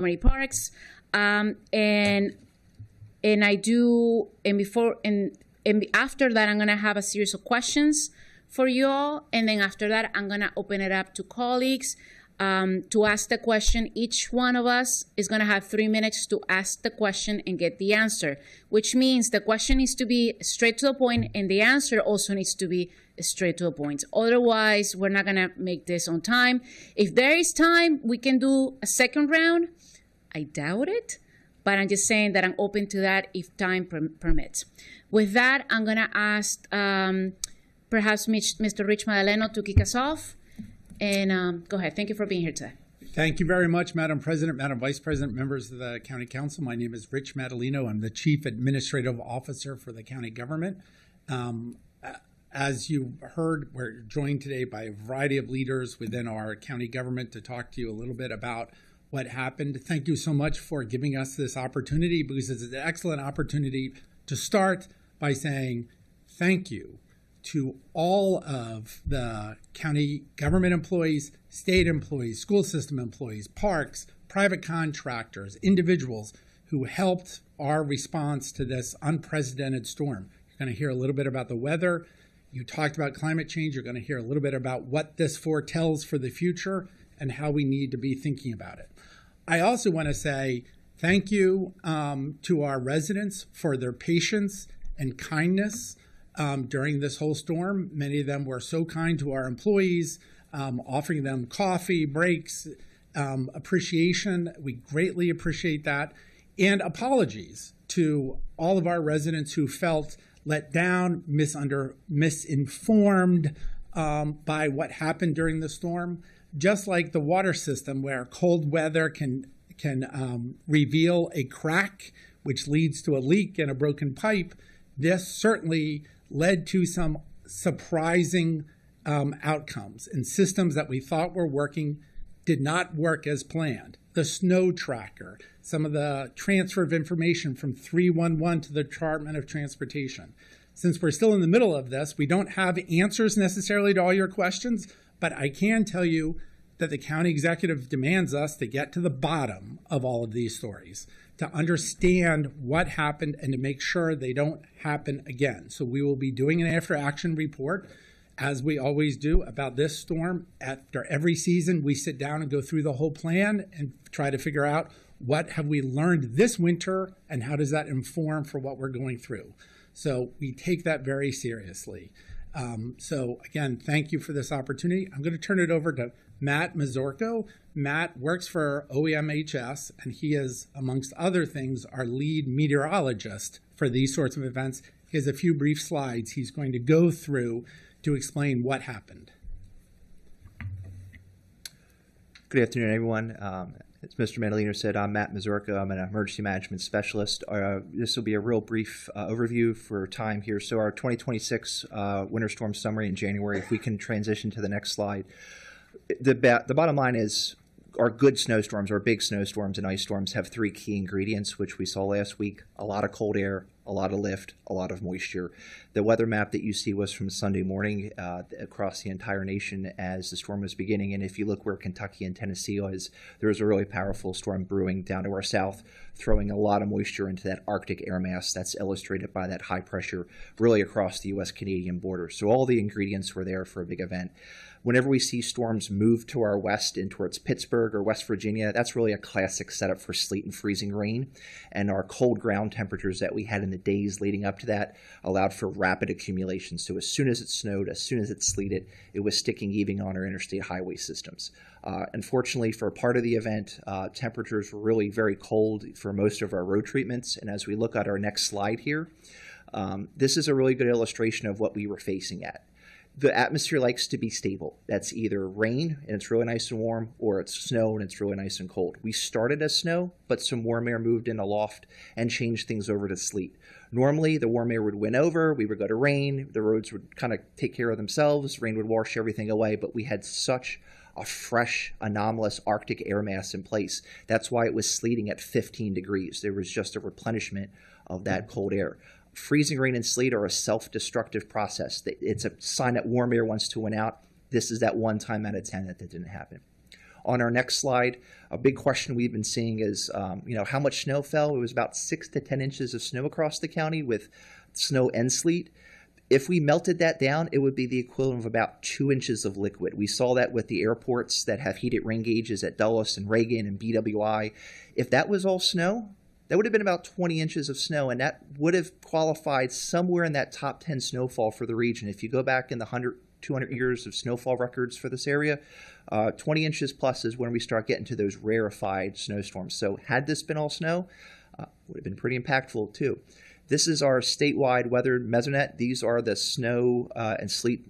Montgomery parks, and I do, and before and after that, I'm gonna have a series of questions for you all, and then after that, I'm gonna open it up to colleagues to ask the question. Each one of us is gonna have 3 minutes to ask the question and get the answer, which means the question needs to be straight to the point, and the answer also needs to be straight to the point. Otherwise, we're not gonna make this on time. If there is time, we can do a second round. I doubt it, but I'm just saying that I'm open to that if time permits. With that, I'm gonna ask perhaps Mr. Rich Madaleno to kick us off. And go ahead. Thank you for being here today. Thank you very much, Madam President, Madam Vice President, members of the County Council. My name is Rich Madaleno. I'm the Chief Administrative Officer for the county government. As you heard, we're joined today by a variety of leaders within our county government to talk to you a little bit about what happened. Thank you so much for giving us this opportunity, because it's an excellent opportunity to start by saying thank you to all of the county government employees, state employees, school system employees, parks, private contractors, individuals who helped our response to this unprecedented storm. You're going to hear a little bit about the weather. You talked about climate change. You're going to hear a little bit about what this foretells for the future and how we need to be thinking about it. I also want to say thank you to our residents for their patience and kindness during this whole storm. Many of them were so kind to our employees, offering them coffee, breaks, appreciation. We greatly appreciate that. And apologies to all of our residents who felt let down, misinformed by what happened during the storm. Just like the water system, where cold weather can reveal a crack, which leads to a leak and a broken pipe, this certainly led to some surprising outcomes, and systems that we thought were working did not work as planned. The snow tracker, some of the transfer of information from 311 to the Department of Transportation. Since we're still in the middle of this, we don't have answers necessarily to all your questions, but I can tell you that the county executive demands us to get to the bottom of all of these stories, to understand what happened and to make sure they don't happen again. So we will be doing an after-action report, as we always do, about this storm. After every season, we sit down and go through the whole plan and try to figure out what have we learned this winter and how does that inform for what we're going through. So we take that very seriously. So again, thank you for this opportunity. I'm going to turn it over to Matt Mazurko. Matt works for OEMHS, and he is, amongst other things, our lead meteorologist for these sorts of events. He has a few brief slides he's going to go through to explain what happened. Good afternoon, everyone. As Mr. Madaleno said, I'm Matt Mazurka. I'm an emergency management specialist. This will be a real brief overview for time here. So our 2026 winter storm summary in January, if we can transition to the next slide. The bottom line is our good snowstorms, our big snowstorms and ice storms have three key ingredients, which we saw last week: a lot of cold air, a lot of lift, a lot of moisture. The weather map that you see was from Sunday morning across the entire nation as the storm was beginning. And if you look where Kentucky and Tennessee was, there was a really powerful storm brewing down to our south, throwing a lot of moisture into that Arctic air mass that's illustrated by that high pressure really across the U.S.-Canadian border. So all the ingredients were there for a big event. Whenever we see storms move to our west in towards Pittsburgh or West Virginia, that's really a classic setup for sleet and freezing rain. And our cold ground temperatures that we had in the days leading up to that allowed for rapid accumulation. So as soon as it snowed, as soon as it sleeted, it was sticking even on our interstate highway systems. Unfortunately, for part of the event, temperatures were really very cold for most of our road treatments. And as we look at our next slide here, this is a really good illustration of what we were facing at. The atmosphere likes to be stable. That's either rain and it's really nice and warm, or it's snow and it's really nice and cold. We started as snow, but some warm air moved in aloft and changed things over to sleet. Normally, the warm air would win over. We would go to rain. The roads would kind of take care of themselves. Rain would wash everything away, but we had such a fresh, anomalous Arctic air mass in place. That's why it was sleeting at 15 degrees. There was just a replenishment of that cold air. Freezing rain and sleet are a self-destructive process. It's a sign that warm air wants to win out. This is that one time out of 10 that didn't happen. On our next slide, a big question we've been seeing is, how much snow fell? It was about 6 to 10 inches of snow across the county with snow and sleet. If we melted that down, it would be the equivalent of about 2 inches of liquid. We saw that with the airports that have heated rain gauges at Dulles and Reagan and BWI. If that was all snow, that would have been about 20 inches of snow, and that would have qualified somewhere in that top 10 snowfall for the region. If you go back in the 200 years of snowfall records for this area, 20 inches plus is when we start getting to those rarefied snowstorms. So had this been all snow, would have been pretty impactful too. This is our statewide weather mesonet. These are the snow and sleet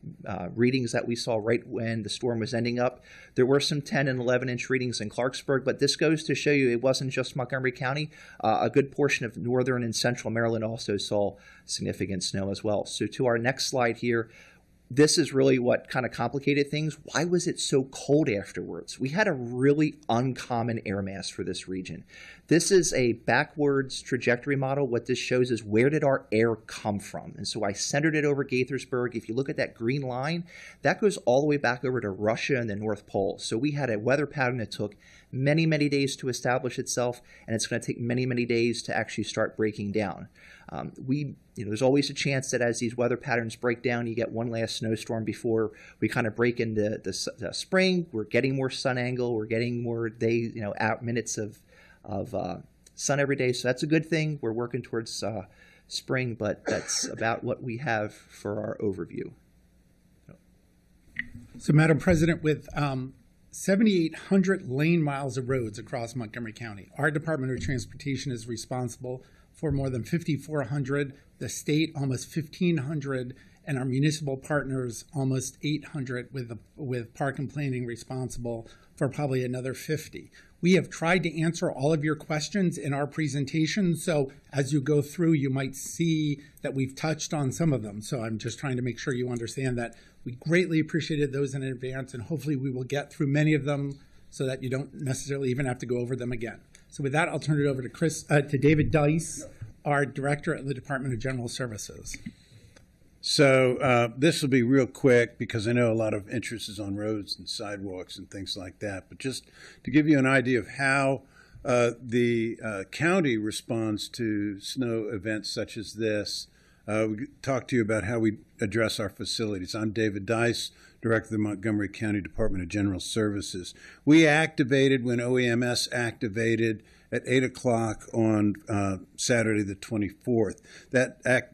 readings that we saw right when the storm was ending up. There were some 10 and 11-inch readings in Clarksburg, but this goes to show you it wasn't just Montgomery County. A good portion of northern and central Maryland also saw significant snow as well. So to our next slide here, this is really what kind of complicated things. Why was it so cold afterwards? We had a really uncommon air mass for this region. This is a backwards trajectory model. What this shows is where did our air come from? And so I centered it over Gaithersburg. If you look at that green line, that goes all the way back over to Russia and the North Pole. So we had a weather pattern that took many, many days to establish itself, and it's going to take many, many days to actually start breaking down. There's always a chance that as these weather patterns break down, you get one last snowstorm before we kind of break into the spring. We're getting more sun angle. We're getting more days, minutes of sun every day. So that's a good thing. We're working towards spring, but that's about what we have for our overview. So, Madam President, with 7,800 lane miles of roads across Montgomery County, our Department of Transportation is responsible for more than 5,400, the state almost 1,500, and our municipal partners almost 800, with park and planning responsible for probably another 50. We have tried to answer all of your questions in our presentation, so as you go through, you might see that we've touched on some of them. So I'm just trying to make sure you understand that we greatly appreciated those in advance, and hopefully we will get through many of them so that you don't necessarily even have to go over them again. So with that, I'll turn it over to David Dice, our Director at the Department of General Services. So this will be real quick because I know a lot of interest is on roads and sidewalks and things like that. But just to give you an idea of how the county responds to snow events such as this, we talked to you about how we address our facilities. I'm David Dice, Director of the Montgomery County Department of General Services. We activated when OEMS activated at 8 o'clock on Saturday the 24th.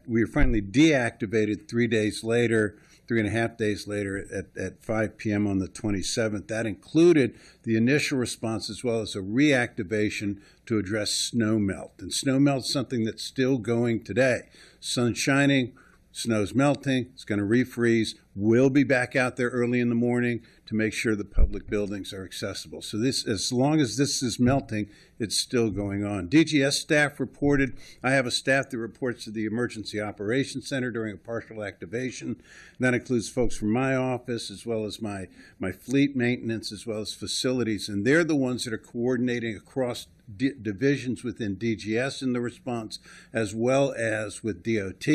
We were finally deactivated 3.5 days later at 5 p.m. on the 27th. That included the initial response as well as a reactivation to address snow melt. And snow melt is something that's still going today. Sun's shining, snow's melting, it's going to refreeze. We'll be back out there early in the morning to make sure the public buildings are accessible. So this, as long as this is melting, it's still going on. DGS staff reported. I have a staff that reports to the Emergency Operations Center during a partial activation. And that includes folks from my office as well as my fleet maintenance as well as facilities. And they're the ones that are coordinating across divisions within DGS in the response, as well as with DOT,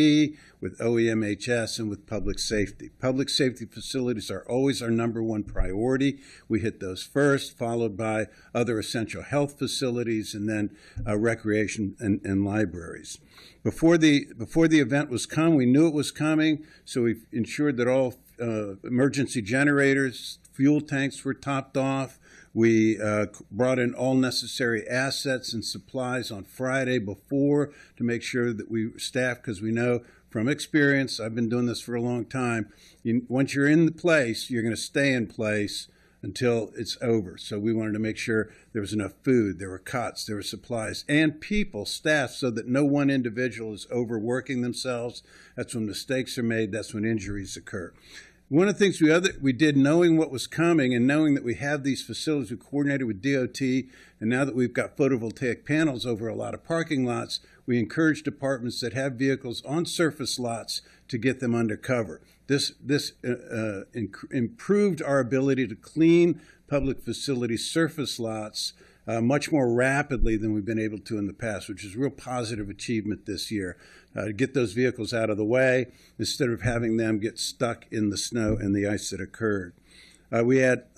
with OEMHS, and with public safety. Public safety facilities are always our number one priority. We hit those first, followed by other essential health facilities, and then recreation and libraries. Before the event was coming, we knew it was coming, so we ensured that all emergency generators, fuel tanks were topped off. We brought in all necessary assets and supplies on Friday before to make sure that we staffed, because we know from experience, I've been doing this for a long time, once you're in the place, you're going to stay in place until it's over. So we wanted to make sure there was enough food, there were cots, there were supplies, and people, staff, so that no one individual is overworking themselves. That's when mistakes are made. That's when injuries occur. One of the things we did, knowing what was coming and knowing that we have these facilities, we coordinated with DOT, and now that we've got photovoltaic panels over a lot of parking lots, we encourage departments that have vehicles on surface lots to get them under cover. This improved our ability to clean public facility surface lots much more rapidly than we've been able to in the past, which is a real positive achievement this year. To get those vehicles out of the way instead of having them get stuck in the snow and the ice that occurred. I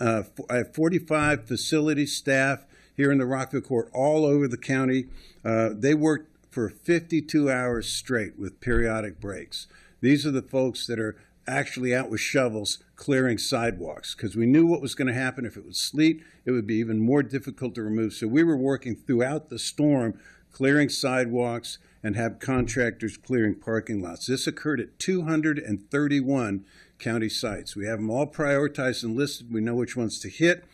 have 45 facility staff here in the Rockville Court all over the county. They worked for 52 hours straight with periodic breaks. These are the folks that are actually out with shovels clearing sidewalks, because we knew what was going to happen. If it was sleet, it would be even more difficult to remove. So we were working throughout the storm, clearing sidewalks, and have contractors clearing parking lots. This occurred at 231 county sites. We have them all prioritized and listed. We know which ones to hit.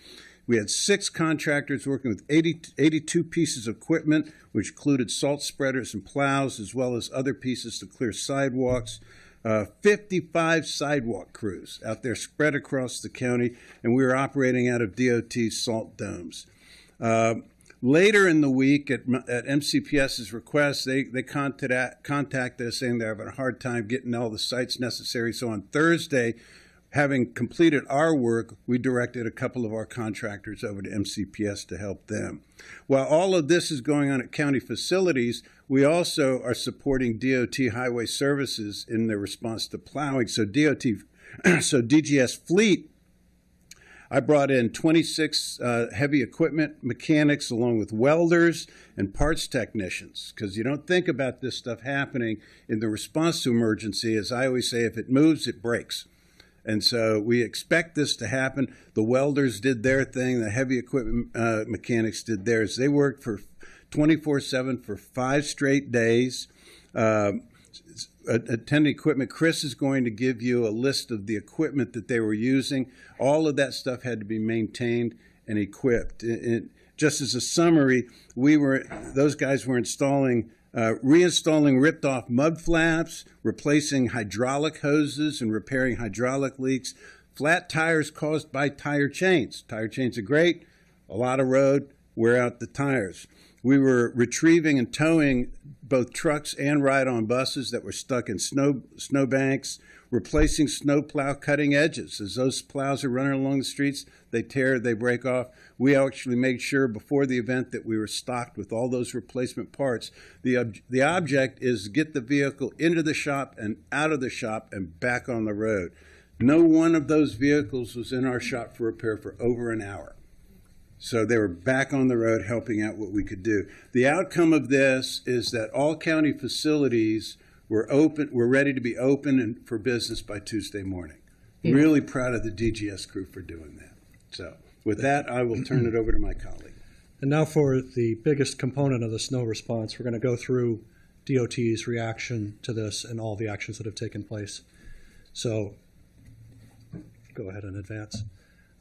We had 6 contractors working with 82 pieces of equipment, which included salt spreaders and plows, as well as other pieces to clear sidewalks. 55 sidewalk crews out there spread across the county, and we were operating out of DOT's salt domes. Later in the week, at MCPS's request, they contacted us saying they're having a hard time getting all the sites necessary. So on Thursday, having completed our work, we directed a couple of our contractors over to MCPS to help them. While all of this is going on at county facilities, we also are supporting DOT Highway Services in their response to plowing. So DGS Fleet, I brought in 26 heavy equipment mechanics along with welders and parts technicians, because you don't think about this stuff happening in the response to emergency. As I always say, if it moves, it breaks. And so we expect this to happen. The welders did their thing. The heavy equipment mechanics did theirs. They worked for 24/7 for 5 straight days. Attending equipment, Chris is going to give you a list of the equipment that they were using. All of that stuff had to be maintained and equipped. Just as a summary, those guys were reinstalling ripped off mud flaps, replacing hydraulic hoses and repairing hydraulic leaks, flat tires caused by tire chains. Tire chains are great, a lot of road, wear out the tires. We were retrieving and towing both trucks and ride-on buses that were stuck in snow banks, replacing snow plow cutting edges. As those plows are running along the streets, they tear, they break off. We actually made sure before the event that we were stocked with all those replacement parts. The object is to get the vehicle into the shop and out of the shop and back on the road. No one of those vehicles was in our shop for repair for over an hour. So they were back on the road helping out what we could do. The outcome of this is that all county facilities were ready to be open and for business by Tuesday morning. Really proud of the DGS crew for doing that. So with that, I will turn it over to my colleague. And now for the biggest component of the snow response, we're going to go through DOT's reaction to this and all the actions that have taken place. So go ahead and advance.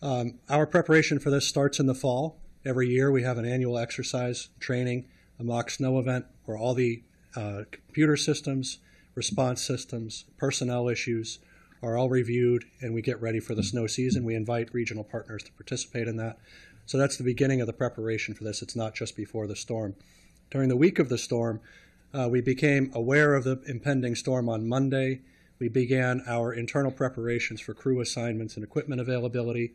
Our preparation for this starts in the fall. Every year we have an annual exercise, training, a mock snow event where all the computer systems, response systems, personnel issues are all reviewed, and we get ready for the snow season. We invite regional partners to participate in that. So that's the beginning of the preparation for this. It's not just before the storm. During the week of the storm, we became aware of the impending storm on Monday. We began our internal preparations for crew assignments and equipment availability.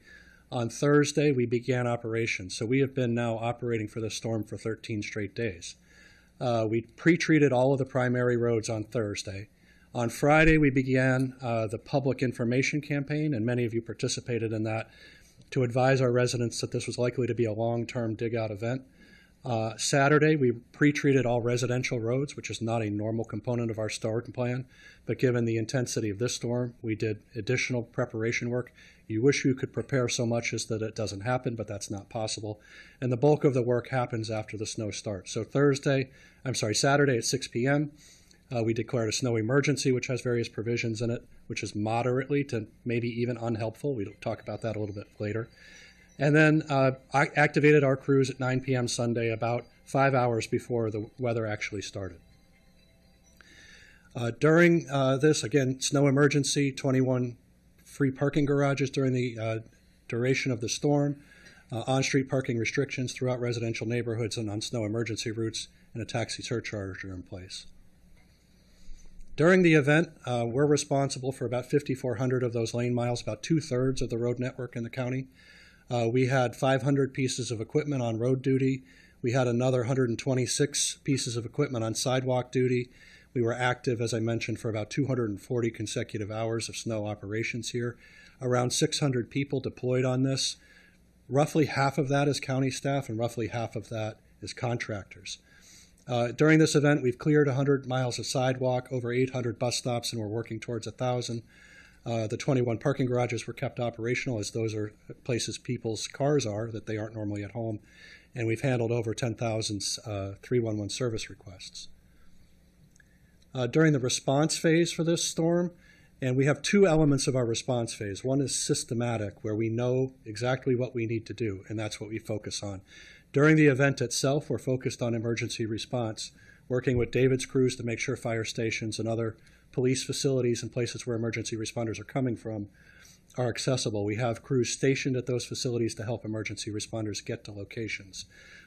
On Thursday, we began operations. So we have been now operating for the storm for 13 straight days. We pre-treated all of the primary roads on Thursday. On Friday, we began the public information campaign, and many of you participated in that, to advise our residents that this was likely to be a long-term dig-out event. Saturday, we pre-treated all residential roads, which is not a normal component of our storm plan, but given the intensity of this storm, we did additional preparation work. You wish you could prepare so much as that it doesn't happen, but that's not possible. And the bulk of the work happens after the snow starts. So Saturday at 6 p.m., we declared a snow emergency, which has various provisions in it, which is moderately to maybe even unhelpful. We'll talk about that a little bit later. And then I activated our crews at 9 p.m. Sunday, about 5 hours before the weather actually started. During this, again, snow emergency, 21 free parking garages during the duration of the storm, on-street parking restrictions throughout residential neighborhoods and on snow emergency routes, and a taxi surcharge are in place. During the event, we're responsible for about 5,400 of those lane miles, about 2/3 of the road network in the county. We had 500 pieces of equipment on road duty. We had another 126 pieces of equipment on sidewalk duty. We were active, as I mentioned, for about 240 consecutive hours of snow operations here. around 600 people deployed on this. Roughly half of that is county staff and roughly half of that is contractors. During this event, we've cleared 100 miles of sidewalk, over 800 bus stops, and we're working towards 1,000. The 21 parking garages were kept operational, as those are places people's cars are that they aren't normally at home. And we've handled over 10,000 311 service requests. During the response phase for this storm, and we have two elements of our response phase. One is systematic, where we know exactly what we need to do, and that's what we focus on. During the event itself, we're focused on emergency response, working with David's crews to make sure fire stations and other police facilities and places where emergency responders are coming from are accessible. We have crews stationed at those facilities to help emergency responders get to locations.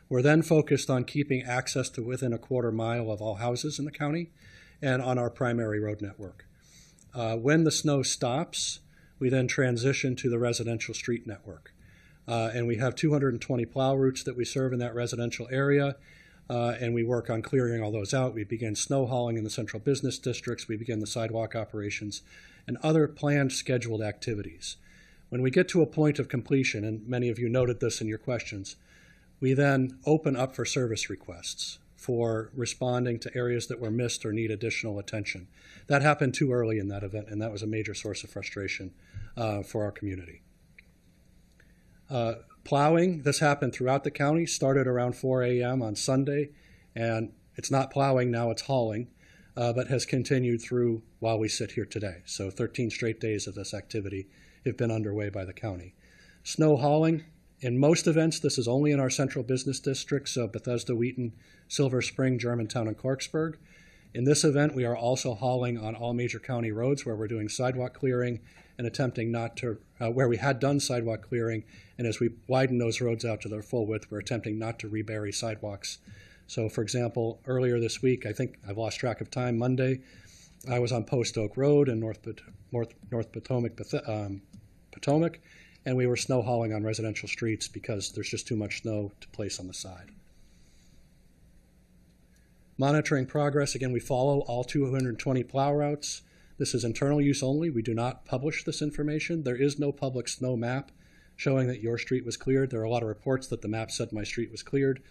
We're then focused on keeping access to within a quarter mile of all houses in the county and on our primary road network. When the snow stops, we then transition to the residential street network. And we have 220 plow routes that we serve in that residential area, and we work on clearing all those out. We begin snow hauling in the central business districts. We begin the sidewalk operations and other planned scheduled activities. When we get to a point of completion, and many of you noted this in your questions, we then open up for service requests for responding to areas that were missed or need additional attention. That happened too early in that event, and that was a major source of frustration for our community. Plowing, this happened throughout the county, started around 4 a.m. on Sunday, and it's not plowing now, it's hauling, but has continued through while we sit here today. So 13 straight days of this activity have been underway by the county. Snow hauling, in most events, this is only in our central business districts, so Bethesda, Wheaton, Silver Spring, Germantown, and Clarksburg. In this event, we are also hauling on all major county roads where we're doing sidewalk clearing and attempting not to, where we had done sidewalk clearing, and as we widen those roads out to their full width, we're attempting not to rebury sidewalks. So, for example, earlier this week, I think I've lost track of time, Monday, I was on Post Oak Road in North Potomac, Potomac, and we were snow hauling on residential streets because there's just too much snow to place on the side. Monitoring progress, again, we follow all 220 plow routes. This is internal use only. We do not publish this information. There is no public snow map showing that your street was cleared. There are a lot of reports that the map said my street was cleared.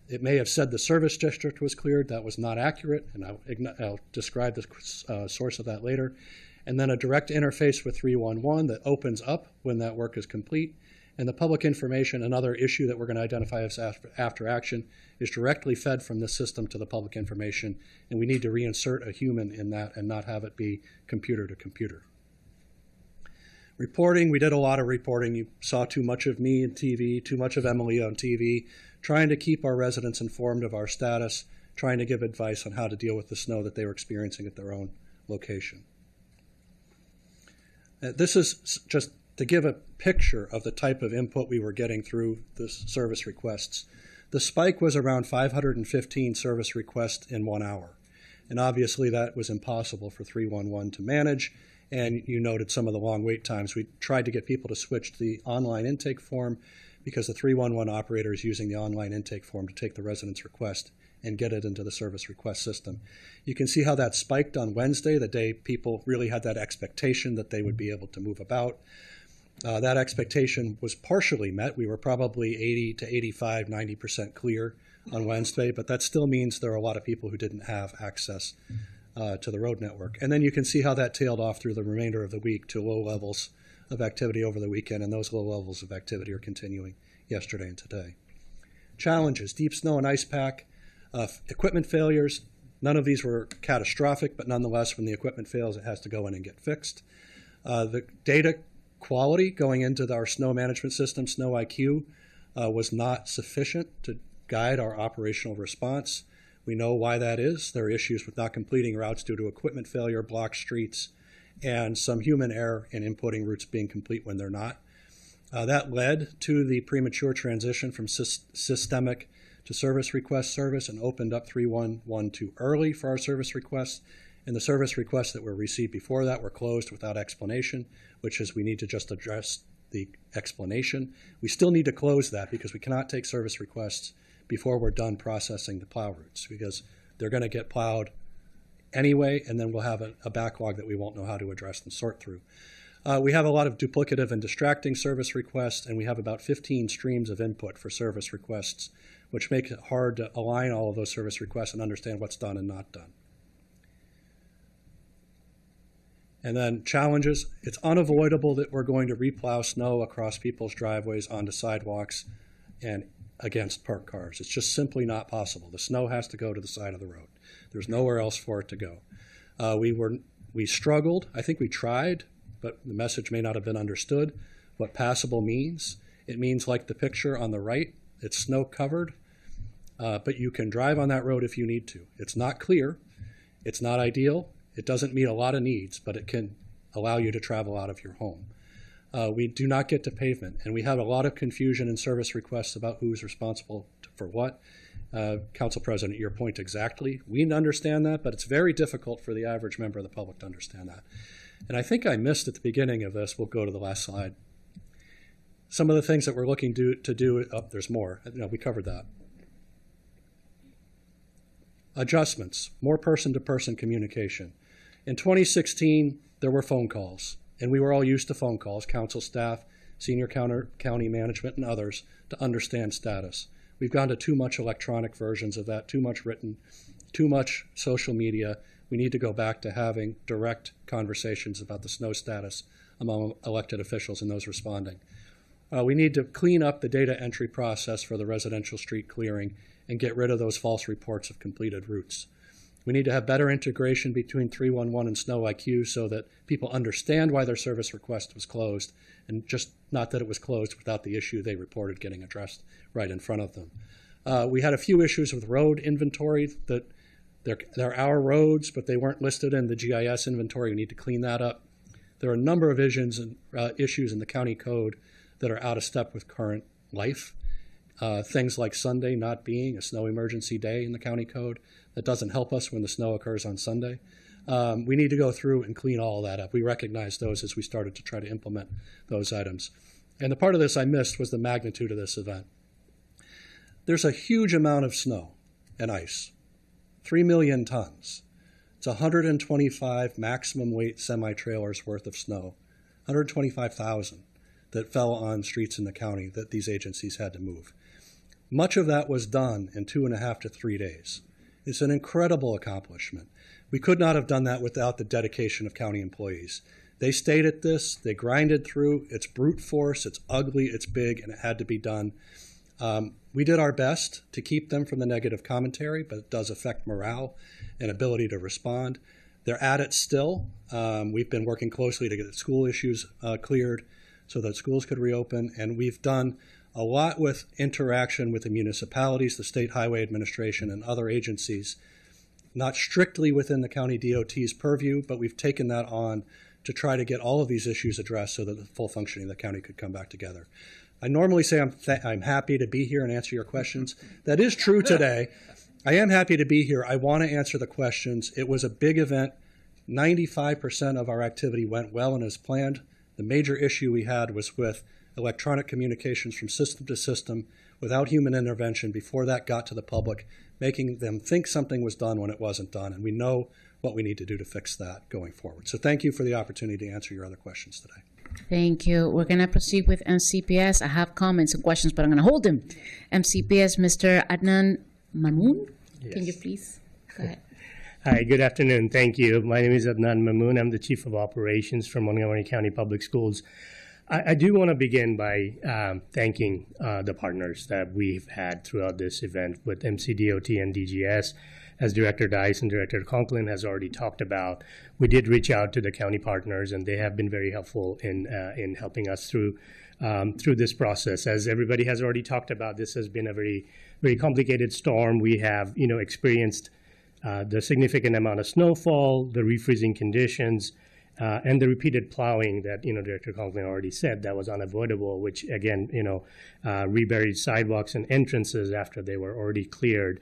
It may have said the service district was cleared. That was not accurate, and I'll describe the source of that later. And then a direct interface with 311 that opens up when that work is complete. And the public information, another issue that we're going to identify as after action, is directly fed from this system to the public information, and we need to reinsert a human in that and not have it be computer to computer. Reporting, we did a lot of reporting. You saw too much of me on TV, too much of Emily on TV, trying to keep our residents informed of our status, trying to give advice on how to deal with the snow that they were experiencing at their own location. This is just to give a picture of the type of input we were getting through the service requests. The spike was around 515 service requests in 1 hour. And obviously that was impossible for 311 to manage. And you noted some of the long wait times. We tried to get people to switch to the online intake form because the 311 operator is using the online intake form to take the resident's request and get it into the service request system. You can see how that spiked on Wednesday, the day people really had that expectation that they would be able to move about. That expectation was partially met. We were probably 80 to 85, 90% clear on Wednesday, but that still means there are a lot of people who didn't have access to the road network. And then you can see how that tailed off through the remainder of the week to low levels of activity over the weekend, and those low levels of activity are continuing yesterday and today. Challenges, deep snow and ice pack, equipment failures. None of these were catastrophic, but nonetheless, when the equipment fails, it has to go in and get fixed. The data quality going into our snow management system, Snow IQ, was not sufficient to guide our operational response. We know why that is. There are issues with not completing routes due to equipment failure, blocked streets, and some human error in inputting routes being complete when they're not. That led to the premature transition from systemic to service request service and opened up 311 too early for our service requests. And the service requests that were received before that were closed without explanation, which is we need to just address the explanation. We still need to close that because we cannot take service requests before we're done processing the plow routes because they're going to get plowed anyway, and then we'll have a backlog that we won't know how to address and sort through. We have a lot of duplicative and distracting service requests, and we have about 15 streams of input for service requests, which make it hard to align all of those service requests and understand what's done and not done. And then challenges. It's unavoidable that we're going to replow snow across people's driveways, onto sidewalks, and against parked cars. It's just simply not possible. The snow has to go to the side of the road. There's nowhere else for it to go. We struggled. I think we tried, but the message may not have been understood. What passable means. It means like the picture on the right. It's snow covered, but you can drive on that road if you need to. It's not clear. It's not ideal. It doesn't meet a lot of needs, but it can allow you to travel out of your home. We do not get to pavement, and we have a lot of confusion in service requests about who's responsible for what. Council President, your point exactly. We understand that, but it's very difficult for the average member of the public to understand that. And I think I missed at the beginning of this. We'll go to the last slide. Some of the things that we're looking to do, there's more. No, we covered that. Adjustments, more person-to-person communication. In 2016, there were phone calls, and we were all used to phone calls, council staff, senior county management, and others, to understand status. We've gone to too much electronic versions of that, too much written, too much social media. We need to go back to having direct conversations about the snow status among elected officials and those responding. We need to clean up the data entry process for the residential street clearing and get rid of those false reports of completed routes. We need to have better integration between 311 and Snow IQ so that people understand why their service request was closed, and just not that it was closed without the issue they reported getting addressed right in front of them. We had a few issues with road inventory that they're our roads, but they weren't listed in the GIS inventory. We need to clean that up. There are a number of issues in the county code that are out of step with current life. Things like Sunday not being a snow emergency day in the county code. That doesn't help us when the snow occurs on Sunday. We need to go through and clean all of that up. We recognize those as we started to try to implement those items. And the part of this I missed was the magnitude of this event. There's a huge amount of snow and ice, 3 million tons. It's 125 maximum weight semi-trailers worth of snow, 125,000 that fell on streets in the county that these agencies had to move. Much of that was done in 2.5 to 3 days. It's an incredible accomplishment. We could not have done that without the dedication of county employees. They stayed at this, they grinded through. It's brute force, it's ugly, it's big, and it had to be done. We did our best to keep them from the negative commentary, but it does affect morale and ability to respond. They're at it still. We've been working closely to get the school issues cleared so that schools could reopen, and we've done a lot with interaction with the municipalities, the State Highway Administration, and other agencies, not strictly within the county DOT's purview, but we've taken that on to try to get all of these issues addressed so that the full functioning of the county could come back together. I normally say I'm happy to be here and answer your questions. That is true today. I am happy to be here. I want to answer the questions. It was a big event. 95% of our activity went well and as planned. The major issue we had was with electronic communications from system to system without human intervention before that got to the public, making them think something was done when it wasn't done. And we know what we need to do to fix that going forward. So thank you for the opportunity to answer your other questions today. Thank you. We're going to proceed with MCPS. I have comments and questions, but I'm going to hold them. MCPS, Mr. Adnan Mamoon. Yes. Can you please go ahead? Hi, good afternoon. Thank you. My name is Adnan Mamoon. I'm the Chief of Operations from Montgomery County Public Schools. I do want to begin by thanking the partners that we've had throughout this event with MCDOT and DGS. As Director Dice and Director Conklin has already talked about, we did reach out to the county partners, and they have been very helpful in helping us through this process. As everybody has already talked about, this has been a very, very complicated storm. We have, experienced the significant amount of snowfall, the refreezing conditions, and the repeated plowing that, Director Conklin already said that was unavoidable, which again, reburied sidewalks and entrances after they were already cleared.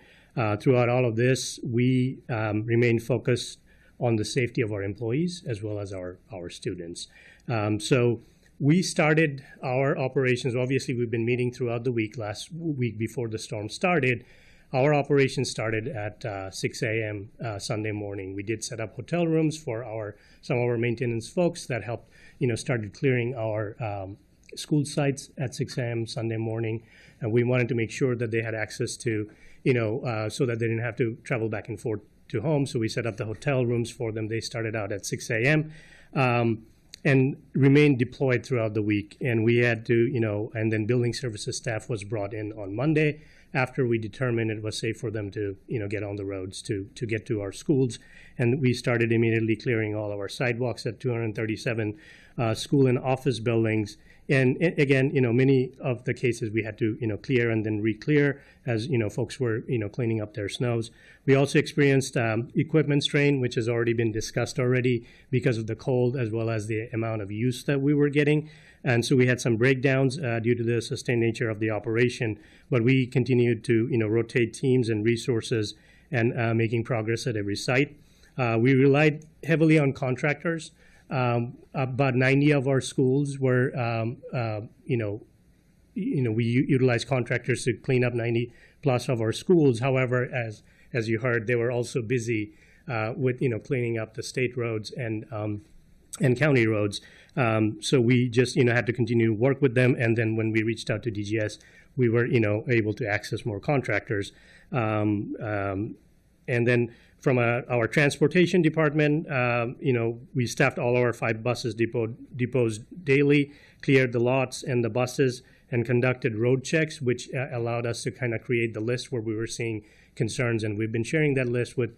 Throughout all of this, we remain focused on the safety of our employees as well as our students. So we started our operations. Obviously, we've been meeting throughout the week. Last week before the storm started, Our operation started at 6 a.m. Sunday morning. We did set up hotel rooms for some of our maintenance folks that helped, started clearing our school sites at 6 a.m. Sunday morning. And we wanted to make sure that they had access to, so that they didn't have to travel back and forth to home. So we set up the hotel rooms for them. They started out at 6 a.m. And remained deployed throughout the week. And we had to, and then building services staff was brought in on Monday after we determined it was safe for them to, get on the roads to get to our schools. And we started immediately clearing all of our sidewalks at 237 school and office buildings. And again, many of the cases we had to, clear and then re-clear as, folks were, cleaning up their snows. We also experienced equipment strain, which has already been discussed already because of the cold as well as the amount of use that we were getting. And so we had some breakdowns due to the sustained nature of the operation, but we continued to, rotate teams and resources and making progress at every site. We relied heavily on contractors. About 90 of our schools were, we utilized contractors to clean up 90 plus of our schools. However, as you heard, they were also busy with, cleaning up the state roads and county roads. So we just, had to continue to work with them. And then when we reached out to DGS, we were, able to access more contractors. And then from our transportation department, we staffed all our 5 buses depots daily, cleared the lots and the buses, and conducted road checks, which allowed us to kind of create the list where we were seeing concerns. And we've been sharing that list with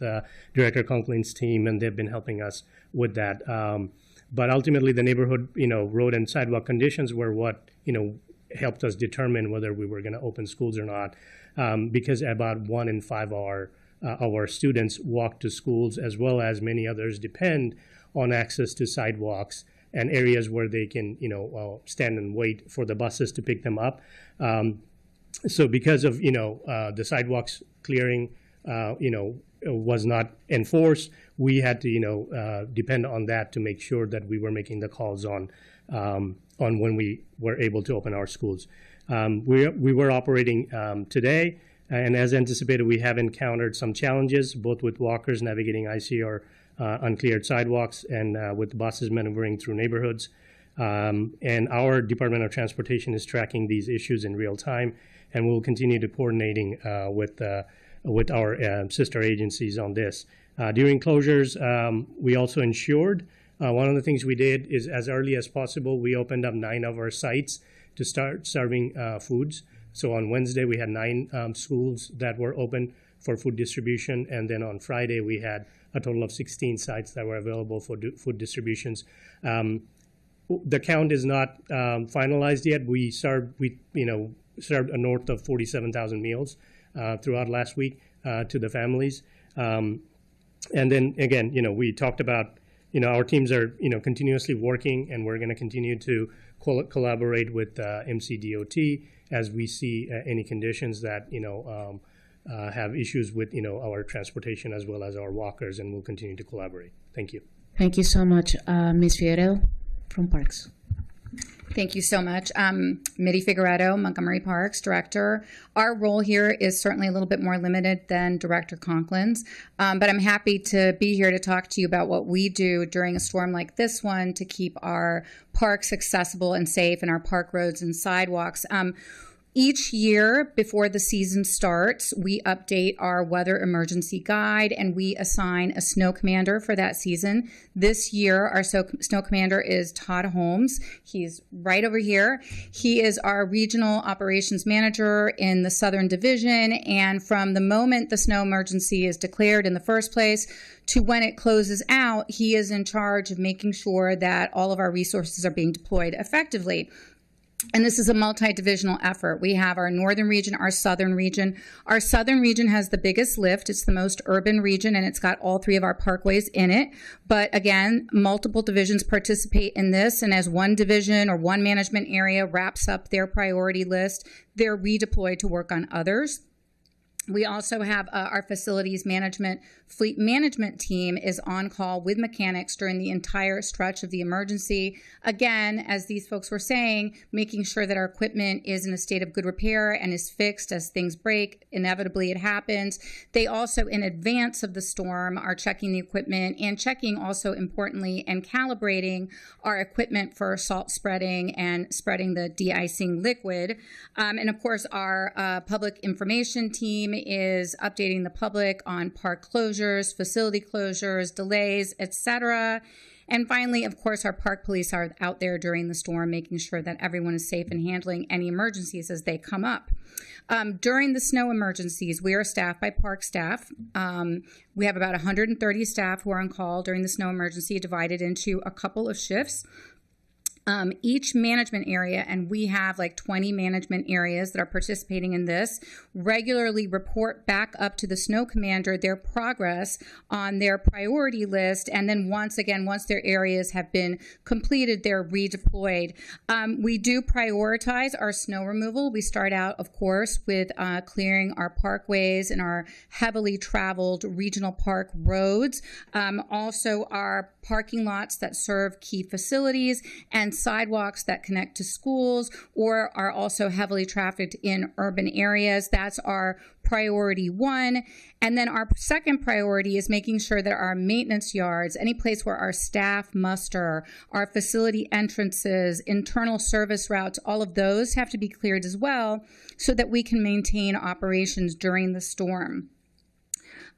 Director Conklin's team, and they've been helping us with that. But ultimately, the neighborhood, road and sidewalk conditions were what, helped us determine whether we were going to open schools or not, because about 1 in 5 our students walk to schools, as well as many others depend on access to sidewalks and areas where they can, stand and wait for the buses to pick them up. So because of, the sidewalks clearing, was not enforced, we had to, depend on that to make sure that we were making the calls on when we were able to open our schools. We were operating today. And as anticipated, we have encountered some challenges, both with walkers navigating icy or uncleared sidewalks and with buses maneuvering through neighborhoods. And our Department of Transportation is tracking these issues in real time, and we'll continue to coordinating with our sister agencies on this. During closures, we also ensured, one of the things we did is as early as possible, we opened up 9 of our sites to start serving foods. So on Wednesday, we had 9 schools that were open for food distribution. And then on Friday, we had a total of 16 sites that were available for food distributions. The count is not finalized yet. We served north of 47,000 meals throughout last week to the families. And then again, we talked about, our teams are, continuously working, and we're going to continue to collaborate with MCDOT as we see any conditions that, have issues with, our transportation as well as our walkers, and we'll continue to collaborate. Thank you. Thank you so much. Ms. Figueredo from Parks. Thank you so much. Mitty Figueredo, Montgomery Parks Director. Our role here is certainly a little bit more limited than Director Conklin's, but I'm happy to be here to talk to you about what we do during a storm like this one to keep our parks accessible and safe and our park roads and sidewalks. Each year before the season starts, we update our weather emergency guide and we assign a snow commander for that season. This year, our snow commander is Todd Holmes. He's right over here. He is our regional operations manager in the Southern Division. And from the moment the snow emergency is declared in the first place to when it closes out, he is in charge of making sure that all of our resources are being deployed effectively. And this is a multi-divisional effort. We have our northern region, our southern region. Our southern region has the biggest lift. It's the most urban region, and it's got all 3 of our parkways in it. But again, multiple divisions participate in this, and as one division or one management area wraps up their priority list, they're redeployed to work on others. We also have our facilities management, fleet management team is on call with mechanics during the entire stretch of the emergency. Again, as these folks were saying, making sure that our equipment is in a state of good repair and is fixed as things break. Inevitably, it happens. They also, in advance of the storm, are checking the equipment and checking also, importantly, and calibrating our equipment for salt spreading and spreading the de-icing liquid. And of course, our public information team is updating the public on park closures, facility closures, delays, etc. And finally, of course, our park police are out there during the storm, making sure that everyone is safe and handling any emergencies as they come up. During the snow emergencies, we are staffed by park staff. We have about 130 staff who are on call during the snow emergency, divided into a couple of shifts. Each management area, and we have like 20 management areas that are participating in this, regularly report back up to the snow commander their progress on their priority list. And then once their areas have been completed, they're redeployed. We do prioritize our snow removal. We start out, of course, with clearing our parkways and our heavily traveled regional park roads. Also, our parking lots that serve key facilities and sidewalks that connect to schools or are also heavily trafficked in urban areas. That's our priority one. And then our second priority is making sure that our maintenance yards, any place where our staff muster, our facility entrances, internal service routes, all of those have to be cleared as well so that we can maintain operations during the storm.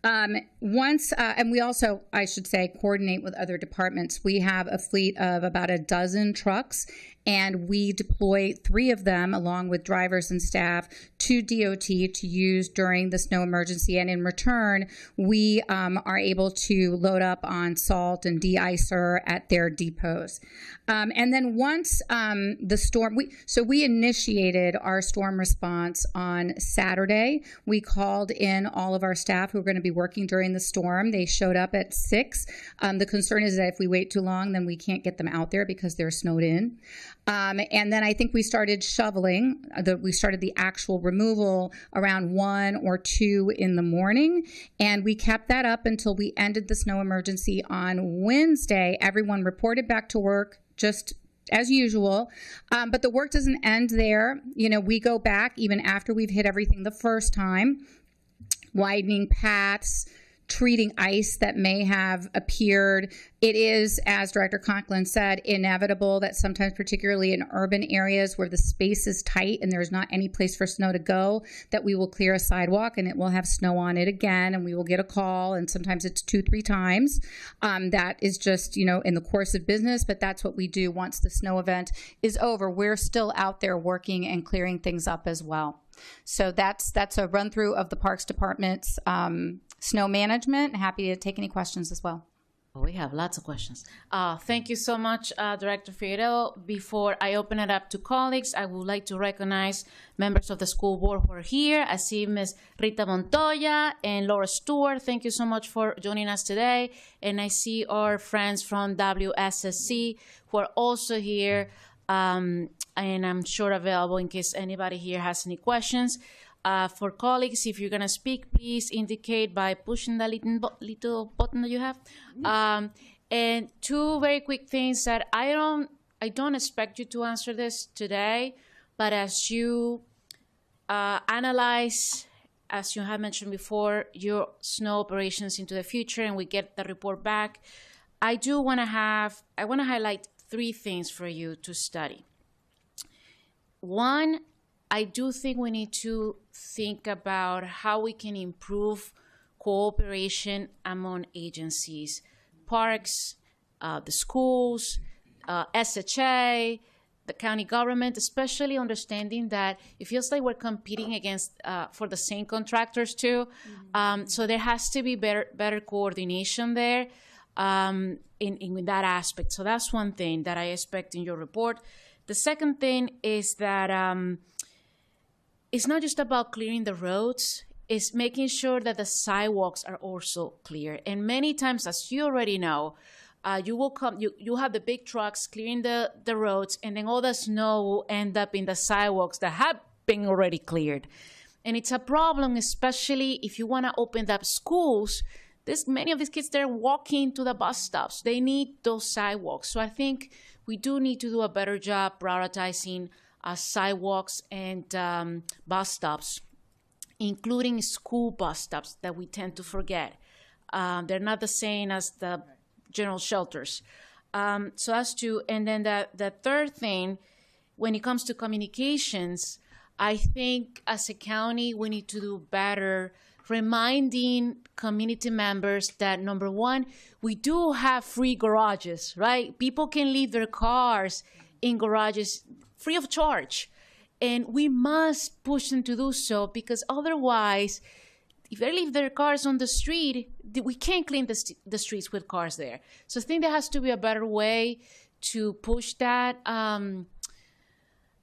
And we also, I should say, coordinate with other departments. We have a fleet of about a dozen trucks, and we deploy 3 of them along with drivers and staff to DOT to use during the snow emergency. And in return, we are able to load up on salt and de-icer at their depots. And then once the storm, we initiated our storm response on Saturday. We called in all of our staff who are going to be working during the storm. They showed up at 6. The concern is that if we wait too long, then we can't get them out there because they're snowed in. And then I think we started shoveling. We started the actual removal around 1 or 2 in the morning, and we kept that up until we ended the snow emergency on Wednesday. Everyone reported back to work just as usual, but the work doesn't end there. You know, we go back even after we've hit everything the first time, widening paths, treating ice that may have appeared. It is, as Director Conklin said, inevitable that sometimes, particularly in urban areas where the space is tight and there's not any place for snow to go, that we will clear a sidewalk and it will have snow on it again, and we will get a call, and sometimes it's 2-3 times. That is just, you know, in the course of business, but that's what we do once the snow event is over. We're still out there working and clearing things up as well. So that's a run through of the Parks Department's snow management. Happy to take any questions as well. We have lots of questions. Thank you so much, Director Figueroa. Before I open it up to colleagues, I would like to recognize members of the school board who are here. I see Ms. Rita Montoya and Laura Stewart. Thank you so much for joining us today. And I see our friends from WSSC who are also here, and I'm sure available in case anybody here has any questions. For colleagues, if you're going to speak, please indicate by pushing the little button that you have. And 2 very quick things that I don't expect you to answer this today, but as you analyze, as you have mentioned before, your snow operations into the future, and we get the report back, I want to highlight 3 things for you to study. 1, I do think we need to think about how we can improve cooperation among agencies, parks, the schools, SHA, the county government, especially understanding that it feels like we're competing against for the same contractors too. So there has to be better coordination there in that aspect. So that's one thing that I expect in your report. The second thing is that it's not just about clearing the roads, it's making sure that the sidewalks are also clear. And many times, as you already know, you have the big trucks clearing the roads, and then all the snow will end up in the sidewalks that have been already cleared. And it's a problem, especially if you want to open up schools. Many of these kids, they're walking to the bus stops. They need those sidewalks. So I think we do need to do a better job prioritizing sidewalks and bus stops, including school bus stops that we tend to forget. They're not the same as the general shelters. So that's two. And then the third thing, when it comes to communications, I think as a county, we need to do better reminding community members that, number one, we do have free garages, right? People can leave their cars in garages free of charge. And we must push them to do so, because otherwise, if they leave their cars on the street, we can't clean the streets with cars there. So I think there has to be a better way to push that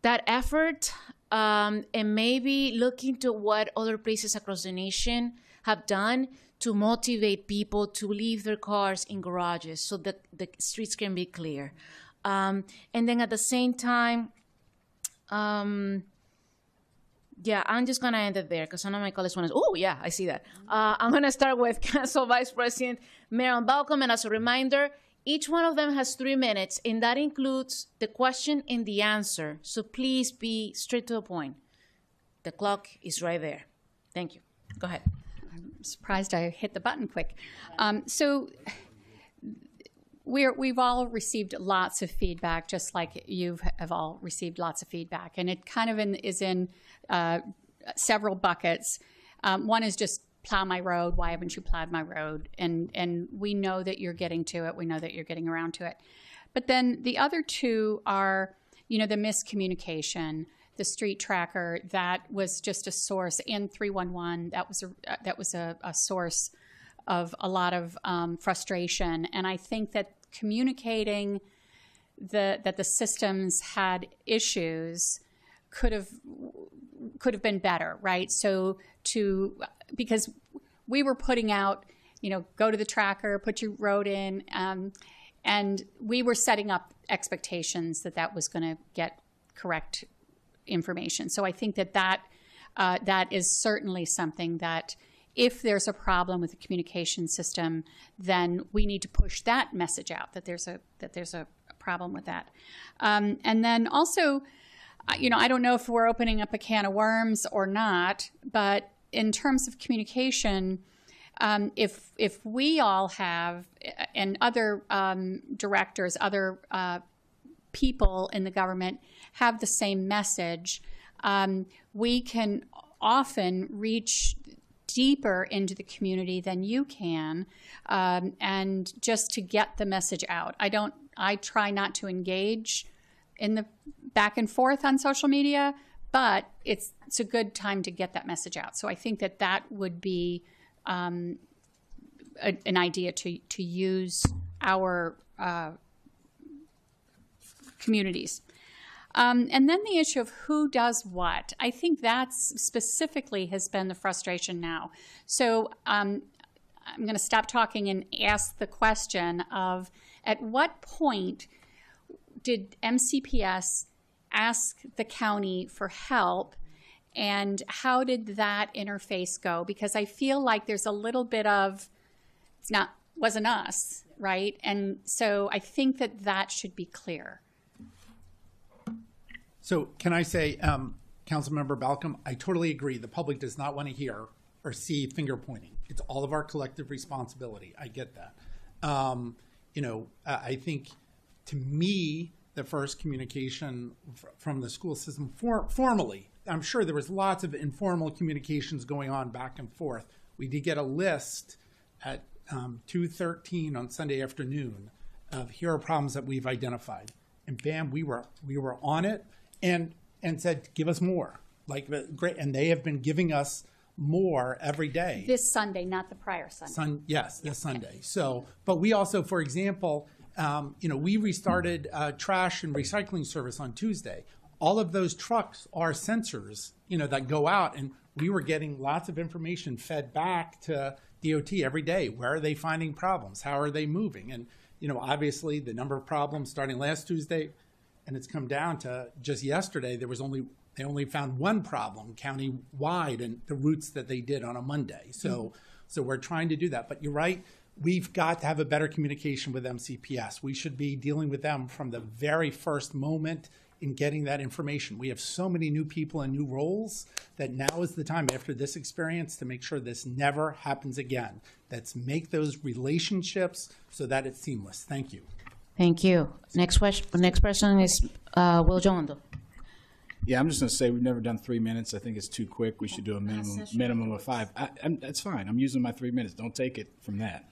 that effort, and maybe look into what other places across the nation have done to motivate people to leave their cars in garages so that the streets can be clear. And then at the same time, yeah, I'm just going to end it there because I know my colleagues want to. Oh, yeah, I see that. I'm going to start with Council Vice President Marilyn Balcom. And as a reminder, each one of them has 3 minutes, and that includes the question and the answer. So please be straight to the point. The clock is right there. Thank you. Go ahead. I'm surprised I hit the button quick. So we've all received lots of feedback, just like you have all received lots of feedback. And it kind of is in several buckets. One is just plow my road. Why haven't you plowed my road? And we know that you're getting to it. We know that you're getting around to it. But then the other two are, the miscommunication, the street tracker, that was just a source, and 311, that was a source of a lot of frustration. And I think that communicating that the systems had issues could have been better, right? So because we were putting out, go to the tracker, put your road in, and we were setting up expectations that was going to get correct information. So I think that is certainly something that, if there's a problem with the communication system, then we need to push that message out, that there's a problem with that. And then also, I don't know if we're opening up a can of worms or not, but in terms of communication, if we all have, and other directors, other people in the government have the same message, we can often reach deeper into the community than you can, and just to get the message out. I try not to engage in the back and forth on social media, but it's a good time to get that message out. So I think that would be an idea to use our communities. And then the issue of who does what. I think that specifically has been the frustration now. So I'm going to stop talking and ask the question of, at what point did MCPS ask the county for help, and how did that interface go? Because I feel like there's a little bit of, wasn't us, right? And so I think that should be clear. So can I say, Councilmember Balcom, I totally agree. The public does not want to hear or see finger pointing. It's all of our collective responsibility. I get that. I think, to me, the first communication from the school system formally, I'm sure there was lots of informal communications going on back and forth. We did get a list at 2:13 on Sunday afternoon of, here are problems that we've identified. And bam, we were on it. And said, give us more. Great. And they have been giving us more every day. This Sunday, not the prior Sunday. This Sunday. So, but we also, for example, we restarted trash and recycling service on Tuesday. All of those trucks are sensors, that go out, and we were getting lots of information fed back to DOT every day. Where are they finding problems? How are they moving? And, obviously the number of problems starting last Tuesday, and it's come down to just yesterday, there was only They only found one problem county-wide and the routes that they did on a Monday. So we're trying to do that. But you're right, we've got to have a better communication with MCPS. We should be dealing with them from the very first moment in getting that information. We have so many new people and new roles that now is the time after this experience to make sure this never happens again. Let's make those relationships so that it's seamless. Thank you. Thank you. Next person is Will Jondo. Yeah, I'm just going to say we've never done 3 minutes. I think it's too quick. We should do a minimum of 5. That's fine. I'm using my 3 minutes. Don't take it from that.